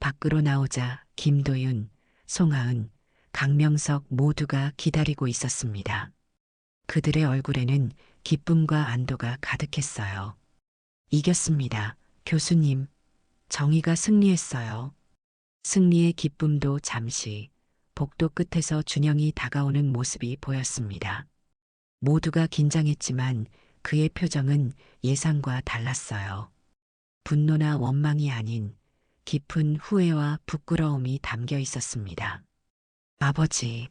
[SPEAKER 1] 밖으로 나오자 김도윤, 송하은, 강명석 모두가 기다리고 있었습니다. 그들의 얼굴에는 기쁨과 안도가 가득했어요. 이겼습니다. 교수님, 정의가 승리했어요. 승리의 기쁨도 잠시, 복도 끝에서 준영이 다가오는 모습이 보였습니다. 모두가 긴장했지만 그의 표정은 예상과 달랐어요. 분노나 원망이 아닌 깊은 후회와 부끄러움이 담겨 있었습니다. 아버지,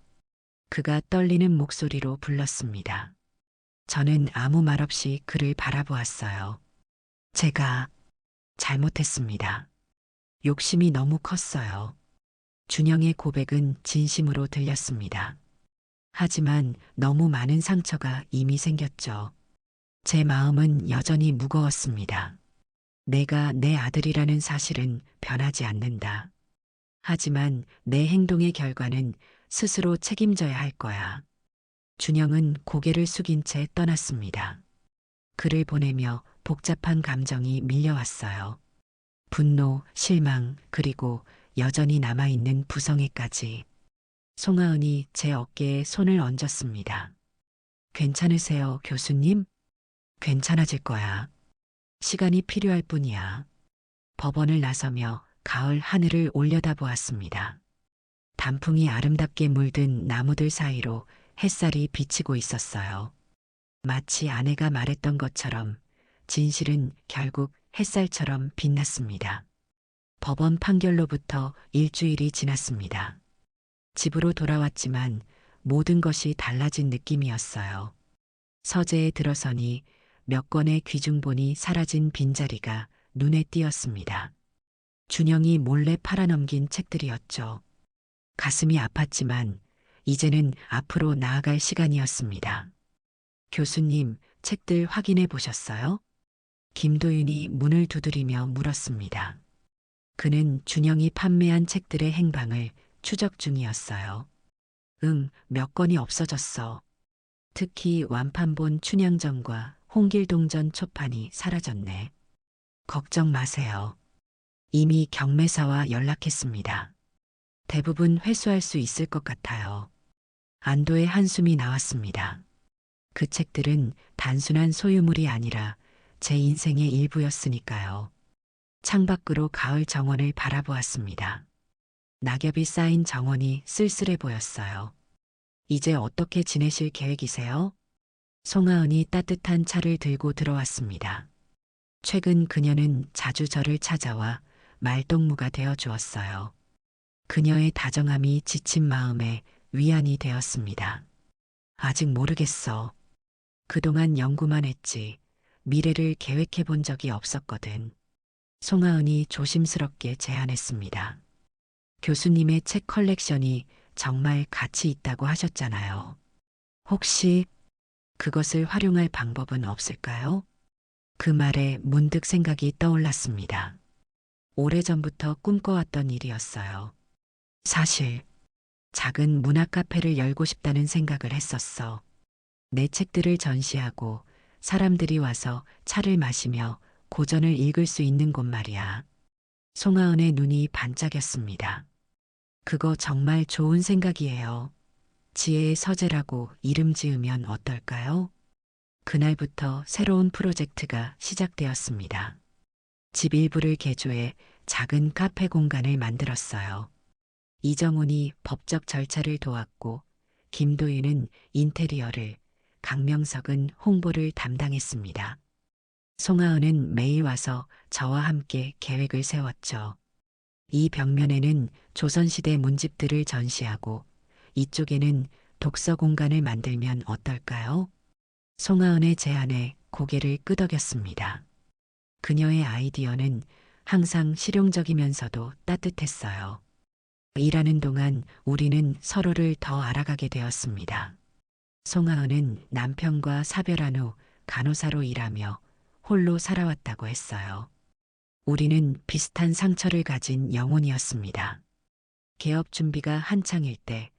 [SPEAKER 1] 그가 떨리는 목소리로 불렀습니다. 저는 아무 말 없이 그를 바라보았어요. 제가 잘못했습니다. 욕심이 너무 컸어요. 준영의 고백은 진심으로 들렸습니다. 하지만 너무 많은 상처가 이미 생겼죠. 제 마음은 여전히 무거웠습니다. 내가 내 아들이라는 사실은 변하지 않는다. 하지만 내 행동의 결과는 스스로 책임져야 할 거야. 준영은 고개를 숙인 채 떠났습니다. 그를 보내며 복잡한 감정이 밀려왔어요. 분노, 실망, 그리고 여전히 남아있는 부성애까지. 송하은이 제 어깨에 손을 얹었습니다. 괜찮으세요, 교수님? 괜찮아질 거야. 시간이 필요할 뿐이야. 법원을 나서며 가을 하늘을 올려다보았습니다. 단풍이 아름답게 물든 나무들 사이로 햇살이 비치고 있었어요. 마치 아내가 말했던 것처럼 진실은 결국 햇살처럼 빛났습니다. 법원 판결로부터 일주일이 지났습니다. 집으로 돌아왔지만 모든 것이 달라진 느낌이었어요. 서재에 들어서니 몇 권의 귀중본이 사라진 빈자리가 눈에 띄었습니다. 준영이 몰래 팔아넘긴 책들이었죠. 가슴이 아팠지만 이제는 앞으로 나아갈 시간이었습니다. 교수님, 책들 확인해 보셨어요? 김도윤이 문을 두드리며 물었습니다. 그는 준영이 판매한 책들의 행방을 추적 중이었어요. 응, 몇 권이 없어졌어. 특히 완판본 춘향전과 홍길동전 초판이 사라졌네. 걱정 마세요. 이미 경매사와 연락했습니다. 대부분 회수할 수 있을 것 같아요. 안도의 한숨이 나왔습니다. 그 책들은 단순한 소유물이 아니라 제 인생의 일부였으니까요. 창밖으로 가을 정원을 바라보았습니다. 낙엽이 쌓인 정원이 쓸쓸해 보였어요. 이제 어떻게 지내실 계획이세요? 송하은이 따뜻한 차를 들고 들어왔습니다. 최근 그녀는 자주 저를 찾아와 말동무가 되어 주었어요. 그녀의 다정함이 지친 마음에 위안이 되었습니다. 아직 모르겠어. 그동안 연구만 했지 미래를 계획해 본 적이 없었거든. 송하은이 조심스럽게 제안했습니다. 교수님의 책 컬렉션이 정말 가치 있다고 하셨잖아요. 혹시 그것을 활용할 방법은 없을까요? 그 말에 문득 생각이 떠올랐습니다. 오래전부터 꿈꿔왔던 일이었어요. 사실 작은 문학 카페를 열고 싶다는 생각을 했었어. 내 책들을 전시하고 사람들이 와서 차를 마시며 고전을 읽을 수 있는 곳 말이야. 송하은의 눈이 반짝였습니다. 그거 정말 좋은 생각이에요. 지혜의 서재라고 이름 지으면 어떨까요? 그날부터 새로운 프로젝트가 시작되었습니다. 집 일부를 개조해 작은 카페 공간을 만들었어요. 이정훈이 법적 절차를 도왔고, 김도윤은 인테리어를, 강명석은 홍보를 담당했습니다. 송하은은 매일 와서 저와 함께 계획을 세웠죠. 이 벽면에는 조선시대 문집들을 전시하고, 이쪽에는 독서 공간을 만들면 어떨까요? 송하은의 제안에 고개를 끄덕였습니다. 그녀의 아이디어는 항상 실용적이면서도 따뜻했어요. 일하는 동안 우리는 서로를 더 알아가게 되었습니다. 송하은은 남편과 사별한 후 간호사로 일하며 홀로 살아왔다고 했어요. 우리는 비슷한 상처를 가진 영혼이었습니다. 개업 준비가 한창일 때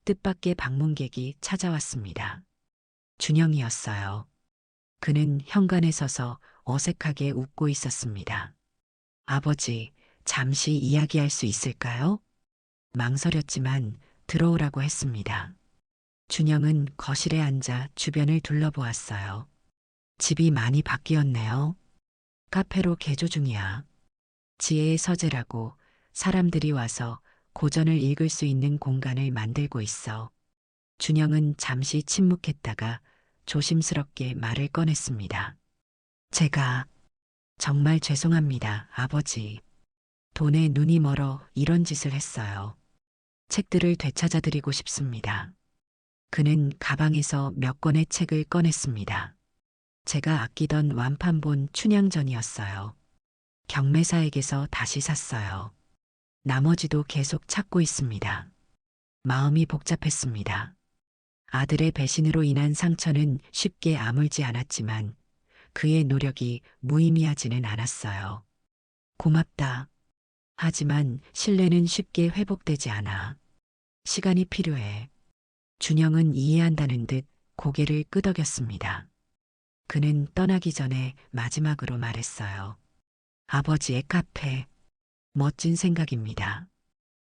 [SPEAKER 1] 뜻밖의 방문객이 찾아왔습니다. 준영이었어요. 그는 현관에 서서 어색하게 웃고 있었습니다. 아버지, 잠시 이야기할 수 있을까요? 망설였지만 들어오라고 했습니다. 준영은 거실에 앉아 주변을 둘러보았어요. 집이 많이 바뀌었네요. 카페로 개조 중이야. 지혜의 서재라고 사람들이 와서 고전을 읽을 수 있는 공간을 만들고 있어. 준영은 잠시 침묵했다가 조심스럽게 말을 꺼냈습니다. 제가 정말 죄송합니다, 아버지. 돈에 눈이 멀어 이런 짓을 했어요. 책들을 되찾아드리고 싶습니다. 그는 가방에서 몇 권의 책을 꺼냈습니다. 제가 아끼던 완판본 춘향전이었어요. 경매사에게서 다시 샀어요. 나머지도 계속 찾고 있습니다. 마음이 복잡했습니다. 아들의 배신으로 인한 상처는 쉽게 아물지 않았지만 그의 노력이 무의미하지는 않았어요. 고맙다. 하지만 신뢰는 쉽게 회복되지 않아. 시간이 필요해. 준영은 이해한다는 듯 고개를 끄덕였습니다. 그는 떠나기 전에 마지막으로 말했어요. 아버지의 카페. 멋진 생각입니다.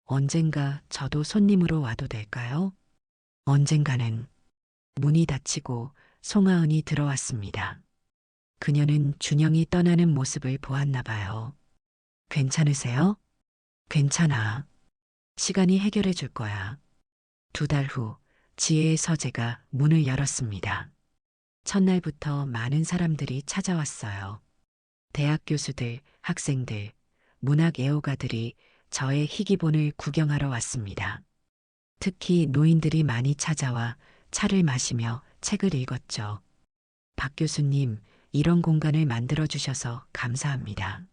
[SPEAKER 1] 언젠가 저도 손님으로 와도 될까요? 언젠가는 문이 닫히고 송하은이 들어왔습니다. 그녀는 준영이 떠나는 모습을 보았나 봐요. 괜찮으세요? 괜찮아. 시간이 해결해 줄 거야. 2달 후 지혜의 서재가 문을 열었습니다. 첫날부터 많은 사람들이 찾아왔어요. 대학 교수들, 학생들, 문학 애호가들이 저의 희귀본을 구경하러 왔습니다. 특히 노인들이 많이 찾아와 차를 마시며 책을 읽었죠. 박 교수님, 이런 공간을 만들어 주셔서 감사합니다.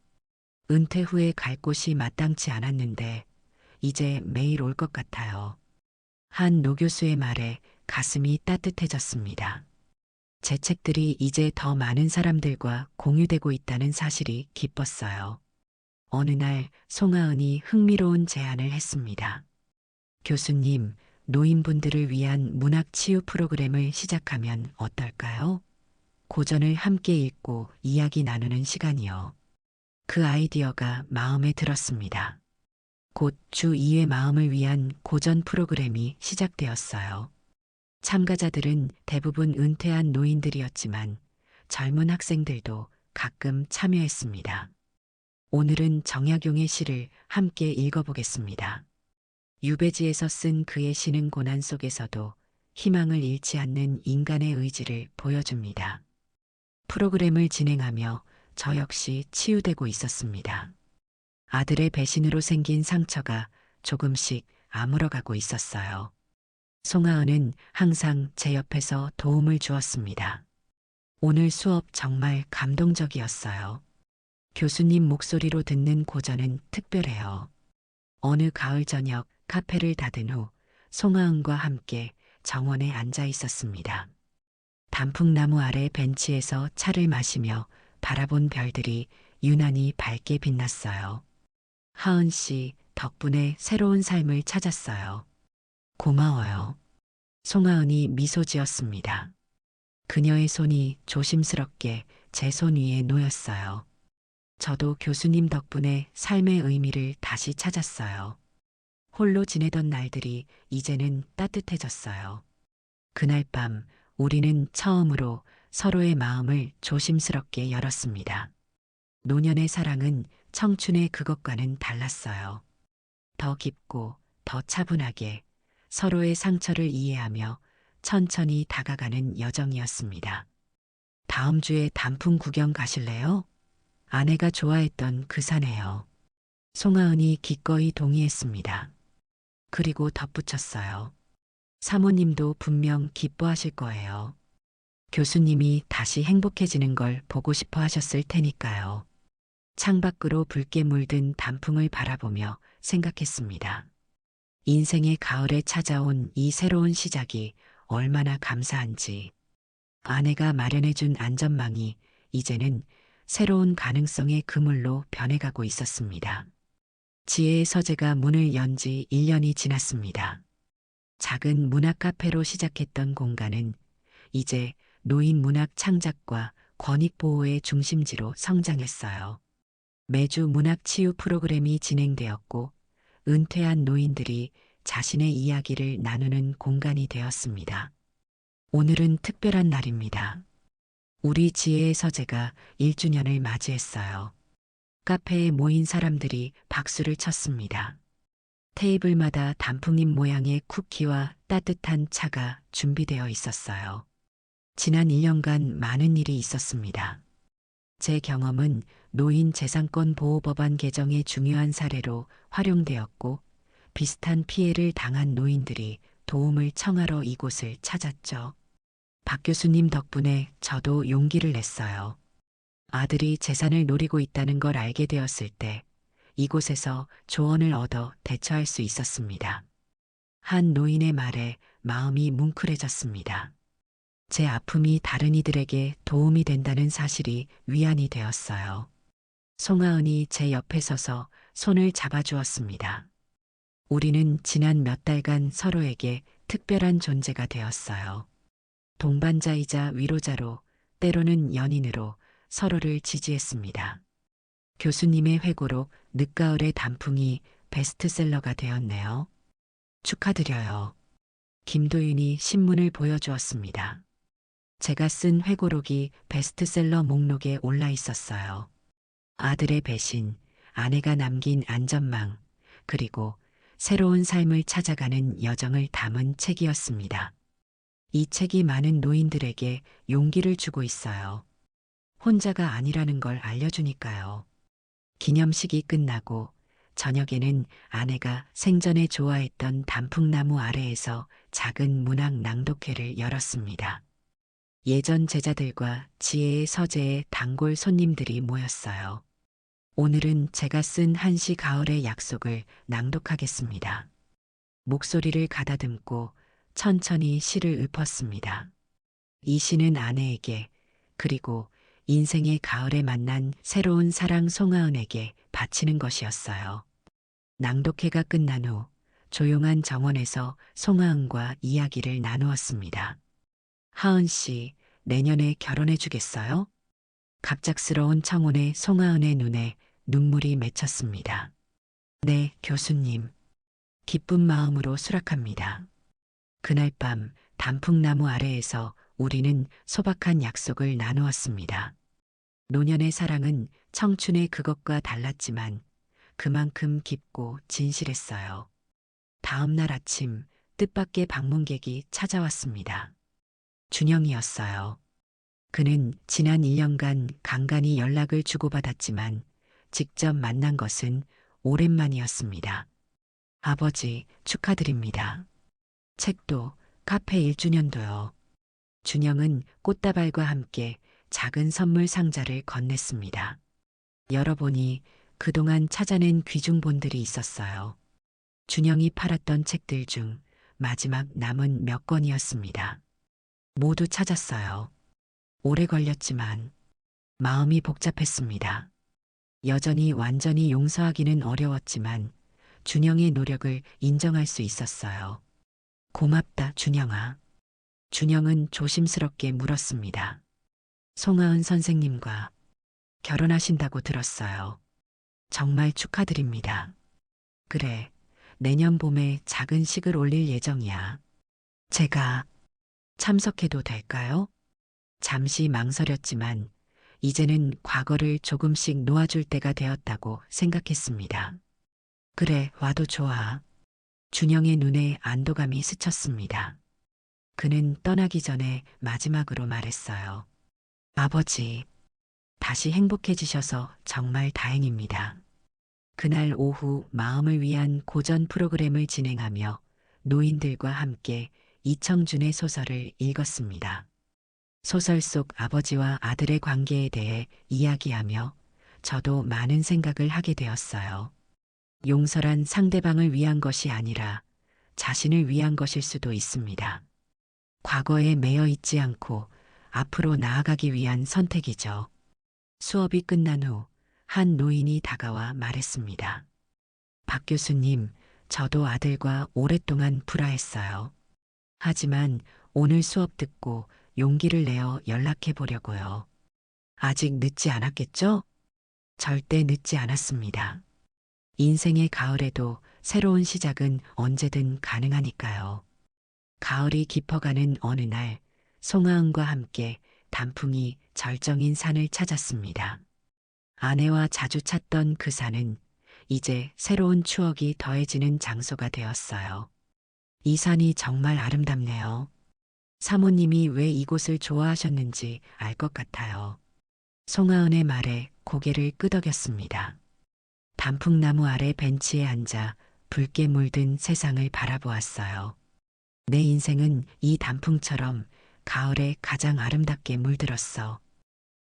[SPEAKER 1] 은퇴 후에 갈 곳이 마땅치 않았는데 이제 매일 올 것 같아요. 한 노교수의 말에 가슴이 따뜻해졌습니다. 제 책들이 이제 더 많은 사람들과 공유되고 있다는 사실이 기뻤어요. 어느 날 송하은이 흥미로운 제안을 했습니다. 교수님, 노인분들을 위한 문학 치유 프로그램을 시작하면 어떨까요? 고전을 함께 읽고 이야기 나누는 시간이요. 그 아이디어가 마음에 들었습니다. 곧 주 2회 마음을 위한 고전 프로그램이 시작되었어요. 참가자들은 대부분 은퇴한 노인들이었지만 젊은 학생들도 가끔 참여했습니다. 오늘은 정약용의 시를 함께 읽어보겠습니다. 유배지에서 쓴 그의 시는 고난 속에서도 희망을 잃지 않는 인간의 의지를 보여줍니다. 프로그램을 진행하며 저 역시 치유되고 있었습니다. 아들의 배신으로 생긴 상처가 조금씩 아물어가고 있었어요. 송하은은 항상 제 옆에서 도움을 주었습니다. 오늘 수업 정말 감동적이었어요. 교수님 목소리로 듣는 고전은 특별해요. 어느 가을 저녁 카페를 닫은 후 송하은과 함께 정원에 앉아 있었습니다. 단풍나무 아래 벤치에서 차를 마시며 바라본 별들이 유난히 밝게 빛났어요. 하은 씨 덕분에 새로운 삶을 찾았어요. 고마워요. 송하은이 미소 지었습니다. 그녀의 손이 조심스럽게 제 손 위에 놓였어요. 저도 교수님 덕분에 삶의 의미를 다시 찾았어요. 홀로 지내던 날들이 이제는 따뜻해졌어요. 그날 밤 우리는 처음으로 서로의 마음을 조심스럽게 열었습니다. 노년의 사랑은 청춘의 그것과는 달랐어요. 더 깊고 더 차분하게 서로의 상처를 이해하며 천천히 다가가는 여정이었습니다. 다음 주에 단풍 구경 가실래요? 아내가 좋아했던 그 산에요. 송하은이 기꺼이 동의했습니다. 그리고 덧붙였어요. 사모님도 분명 기뻐하실 거예요. 교수님이 다시 행복해지는 걸 보고 싶어 하셨을 테니까요. 창밖으로 붉게 물든 단풍을 바라보며 생각했습니다. 인생의 가을에 찾아온 이 새로운 시작이 얼마나 감사한지. 아내가 마련해준 안전망이 이제는 새로운 가능성의 그물로 변해가고 있었습니다. 지혜의 서재가 문을 연 지 1년이 지났습니다. 작은 문학 카페로 시작했던 공간은 이제 노인 문학 창작과 권익 보호의 중심지로 성장했어요. 매주 문학 치유 프로그램이 진행되었고 은퇴한 노인들이 자신의 이야기를 나누는 공간이 되었습니다. 오늘은 특별한 날입니다. 우리 지혜의 서재가 1주년을 맞이했어요. 카페에 모인 사람들이 박수를 쳤습니다. 테이블마다 단풍잎 모양의 쿠키와 따뜻한 차가 준비되어 있었어요. 지난 1년간 많은 일이 있었습니다. 제 경험은 노인 재산권 보호법안 개정의 중요한 사례로 활용되었고 비슷한 피해를 당한 노인들이 도움을 청하러 이곳을 찾았죠. 박 교수님 덕분에 저도 용기를 냈어요. 아들이 재산을 노리고 있다는 걸 알게 되었을 때 이곳에서 조언을 얻어 대처할 수 있었습니다. 한 노인의 말에 마음이 뭉클해졌습니다. 제 아픔이 다른 이들에게 도움이 된다는 사실이 위안이 되었어요. 송하은이 제 옆에 서서 손을 잡아주었습니다. 우리는 지난 몇 달간 서로에게 특별한 존재가 되었어요. 동반자이자 위로자로, 때로는 연인으로 서로를 지지했습니다. 교수님의 회고록 늦가을의 단풍이 베스트셀러가 되었네요. 축하드려요. 김도윤이 신문을 보여주었습니다. 제가 쓴 회고록이 베스트셀러 목록에 올라 있었어요. 아들의 배신, 아내가 남긴 안전망, 그리고 새로운 삶을 찾아가는 여정을 담은 책이었습니다. 이 책이 많은 노인들에게 용기를 주고 있어요. 혼자가 아니라는 걸 알려주니까요. 기념식이 끝나고 저녁에는 아내가 생전에 좋아했던 단풍나무 아래에서 작은 문학 낭독회를 열었습니다. 예전 제자들과 지혜의 서재의 단골 손님들이 모였어요. 오늘은 제가 쓴 한시 가을의 약속을 낭독하겠습니다. 목소리를 가다듬고 천천히 시를 읊었습니다. 이 시는 아내에게 그리고 인생의 가을에 만난 새로운 사랑 송하은에게 바치는 것이었어요. 낭독회가 끝난 후 조용한 정원에서 송하은과 이야기를 나누었습니다. 하은 씨, 내년에 결혼해 주겠어요? 갑작스러운 청혼에 송하은의 눈에 눈물이 맺혔습니다. 네, 교수님. 기쁜 마음으로 수락합니다. 그날 밤 단풍나무 아래에서 우리는 소박한 약속을 나누었습니다. 노년의 사랑은 청춘의 그것과 달랐지만 그만큼 깊고 진실했어요. 다음 날 아침 뜻밖의 방문객이 찾아왔습니다. 준영이었어요. 그는 지난 1년간 간간히 연락을 주고받았지만 직접 만난 것은 오랜만이었습니다. 아버지, 축하드립니다. 책도, 카페 1주년도요. 준영은 꽃다발과 함께 작은 선물 상자를 건넸습니다. 열어보니 그동안 찾아낸 귀중본들이 있었어요. 준영이 팔았던 책들 중 마지막 남은 몇 권이었습니다. 모두 찾았어요. 오래 걸렸지만 마음이 복잡했습니다. 여전히 완전히 용서하기는 어려웠지만 준영의 노력을 인정할 수 있었어요. 고맙다, 준영아. 준영은 조심스럽게 물었습니다. 송하은 선생님과 결혼하신다고 들었어요. 정말 축하드립니다. 그래, 내년 봄에 작은 식을 올릴 예정이야. 제가 참석해도 될까요? 잠시 망설였지만 이제는 과거를 조금씩 놓아줄 때가 되었다고 생각했습니다. 그래, 와도 좋아. 준영의 눈에 안도감이 스쳤습니다. 그는 떠나기 전에 마지막으로 말했어요. 아버지, 다시 행복해지셔서 정말 다행입니다. 그날 오후 마음을 위한 고전 프로그램을 진행하며 노인들과 함께 이청준의 소설을 읽었습니다. 소설 속 아버지와 아들의 관계에 대해 이야기하며 저도 많은 생각을 하게 되었어요. 용서란 상대방을 위한 것이 아니라 자신을 위한 것일 수도 있습니다. 과거에 매여 있지 않고 앞으로 나아가기 위한 선택이죠. 수업이 끝난 후 한 노인이 다가와 말했습니다. 박 교수님, 저도 아들과 오랫동안 불화했어요. 하지만 오늘 수업 듣고 용기를 내어 연락해 보려고요. 아직 늦지 않았겠죠? 절대 늦지 않았습니다. 인생의 가을에도 새로운 시작은 언제든 가능하니까요. 가을이 깊어가는 어느 날, 송하은과 함께 단풍이 절정인 산을 찾았습니다. 아내와 자주 찾던 그 산은 이제 새로운 추억이 더해지는 장소가 되었어요. 이 산이 정말 아름답네요. 사모님이 왜 이곳을 좋아하셨는지 알 것 같아요. 송하은의 말에 고개를 끄덕였습니다. 단풍나무 아래 벤치에 앉아 붉게 물든 세상을 바라보았어요. 내 인생은 이 단풍처럼 가을에 가장 아름답게 물들었어.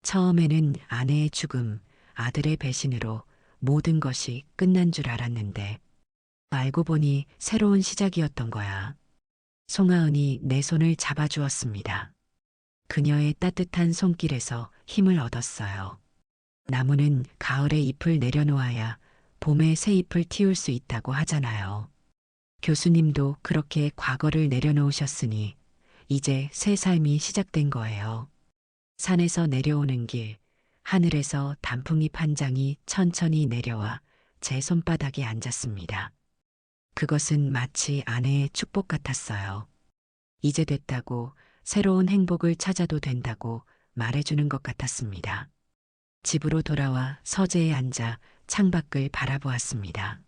[SPEAKER 1] 처음에는 아내의 죽음, 아들의 배신으로 모든 것이 끝난 줄 알았는데 알고 보니 새로운 시작이었던 거야. 송하은이 내 손을 잡아주었습니다. 그녀의 따뜻한 손길에서 힘을 얻었어요. 나무는 가을에 잎을 내려놓아야 봄에 새 잎을 틔울 수 있다고 하잖아요. 교수님도 그렇게 과거를 내려놓으셨으니 이제 새 삶이 시작된 거예요. 산에서 내려오는 길, 하늘에서 단풍잎 한 장이 천천히 내려와 제 손바닥에 앉았습니다. 그것은 마치 아내의 축복 같았어요. 이제 됐다고, 새로운 행복을 찾아도 된다고 말해주는 것 같았습니다. 집으로 돌아와 서재에 앉아 창밖을 바라보았습니다.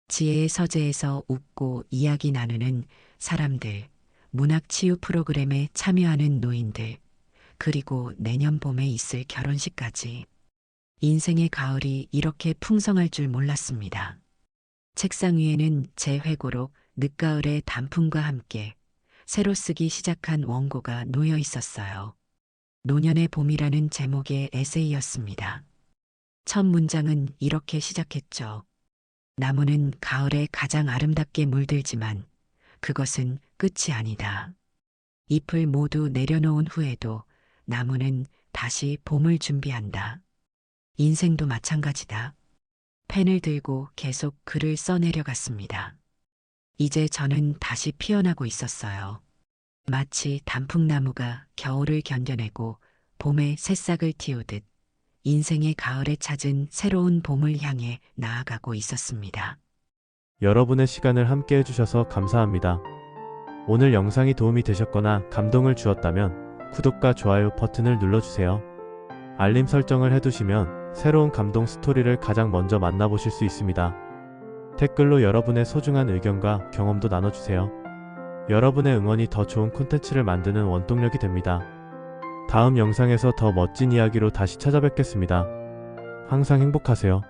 [SPEAKER 1] 지혜의 서재에서 웃고 이야기 나누는 사람들, 문학 치유 프로그램에 참여하는 노인들, 그리고 내년 봄에 있을 결혼식까지. 인생의 가을이 이렇게 풍성할 줄 몰랐습니다. 책상 위에는 제 회고록 늦가을의 단풍과 함께 새로 쓰기 시작한 원고가 놓여 있었어요. 노년의 봄이라는 제목의 에세이였습니다. 첫 문장은 이렇게 시작했죠. 나무는 가을에 가장 아름답게 물들지만 그것은 끝이 아니다. 잎을 모두 내려놓은 후에도 나무는 다시 봄을 준비한다. 인생도 마찬가지다. 펜을 들고 계속 글을 써내려갔습니다. 이제 저는 다시 피어나고 있었어요. 마치 단풍나무가 겨울을 견뎌내고 봄에 새싹을 틔우듯 인생의 가을에 찾은 새로운 봄을 향해 나아가고 있었습니다.
[SPEAKER 2] 여러분의 시간을 함께 해주셔서 감사합니다. 오늘 영상이 도움이 되셨거나 감동을 주었다면 구독과 좋아요 버튼을 눌러주세요. 알림 설정을 해두시면 새로운 감동 스토리를 가장 먼저 만나보실 수 있습니다. 댓글로 여러분의 소중한 의견과 경험도 나눠주세요. 여러분의 응원이 더 좋은 콘텐츠를 만드는 원동력이 됩니다. 다음 영상에서 더 멋진 이야기로 다시 찾아뵙겠습니다. 항상 행복하세요.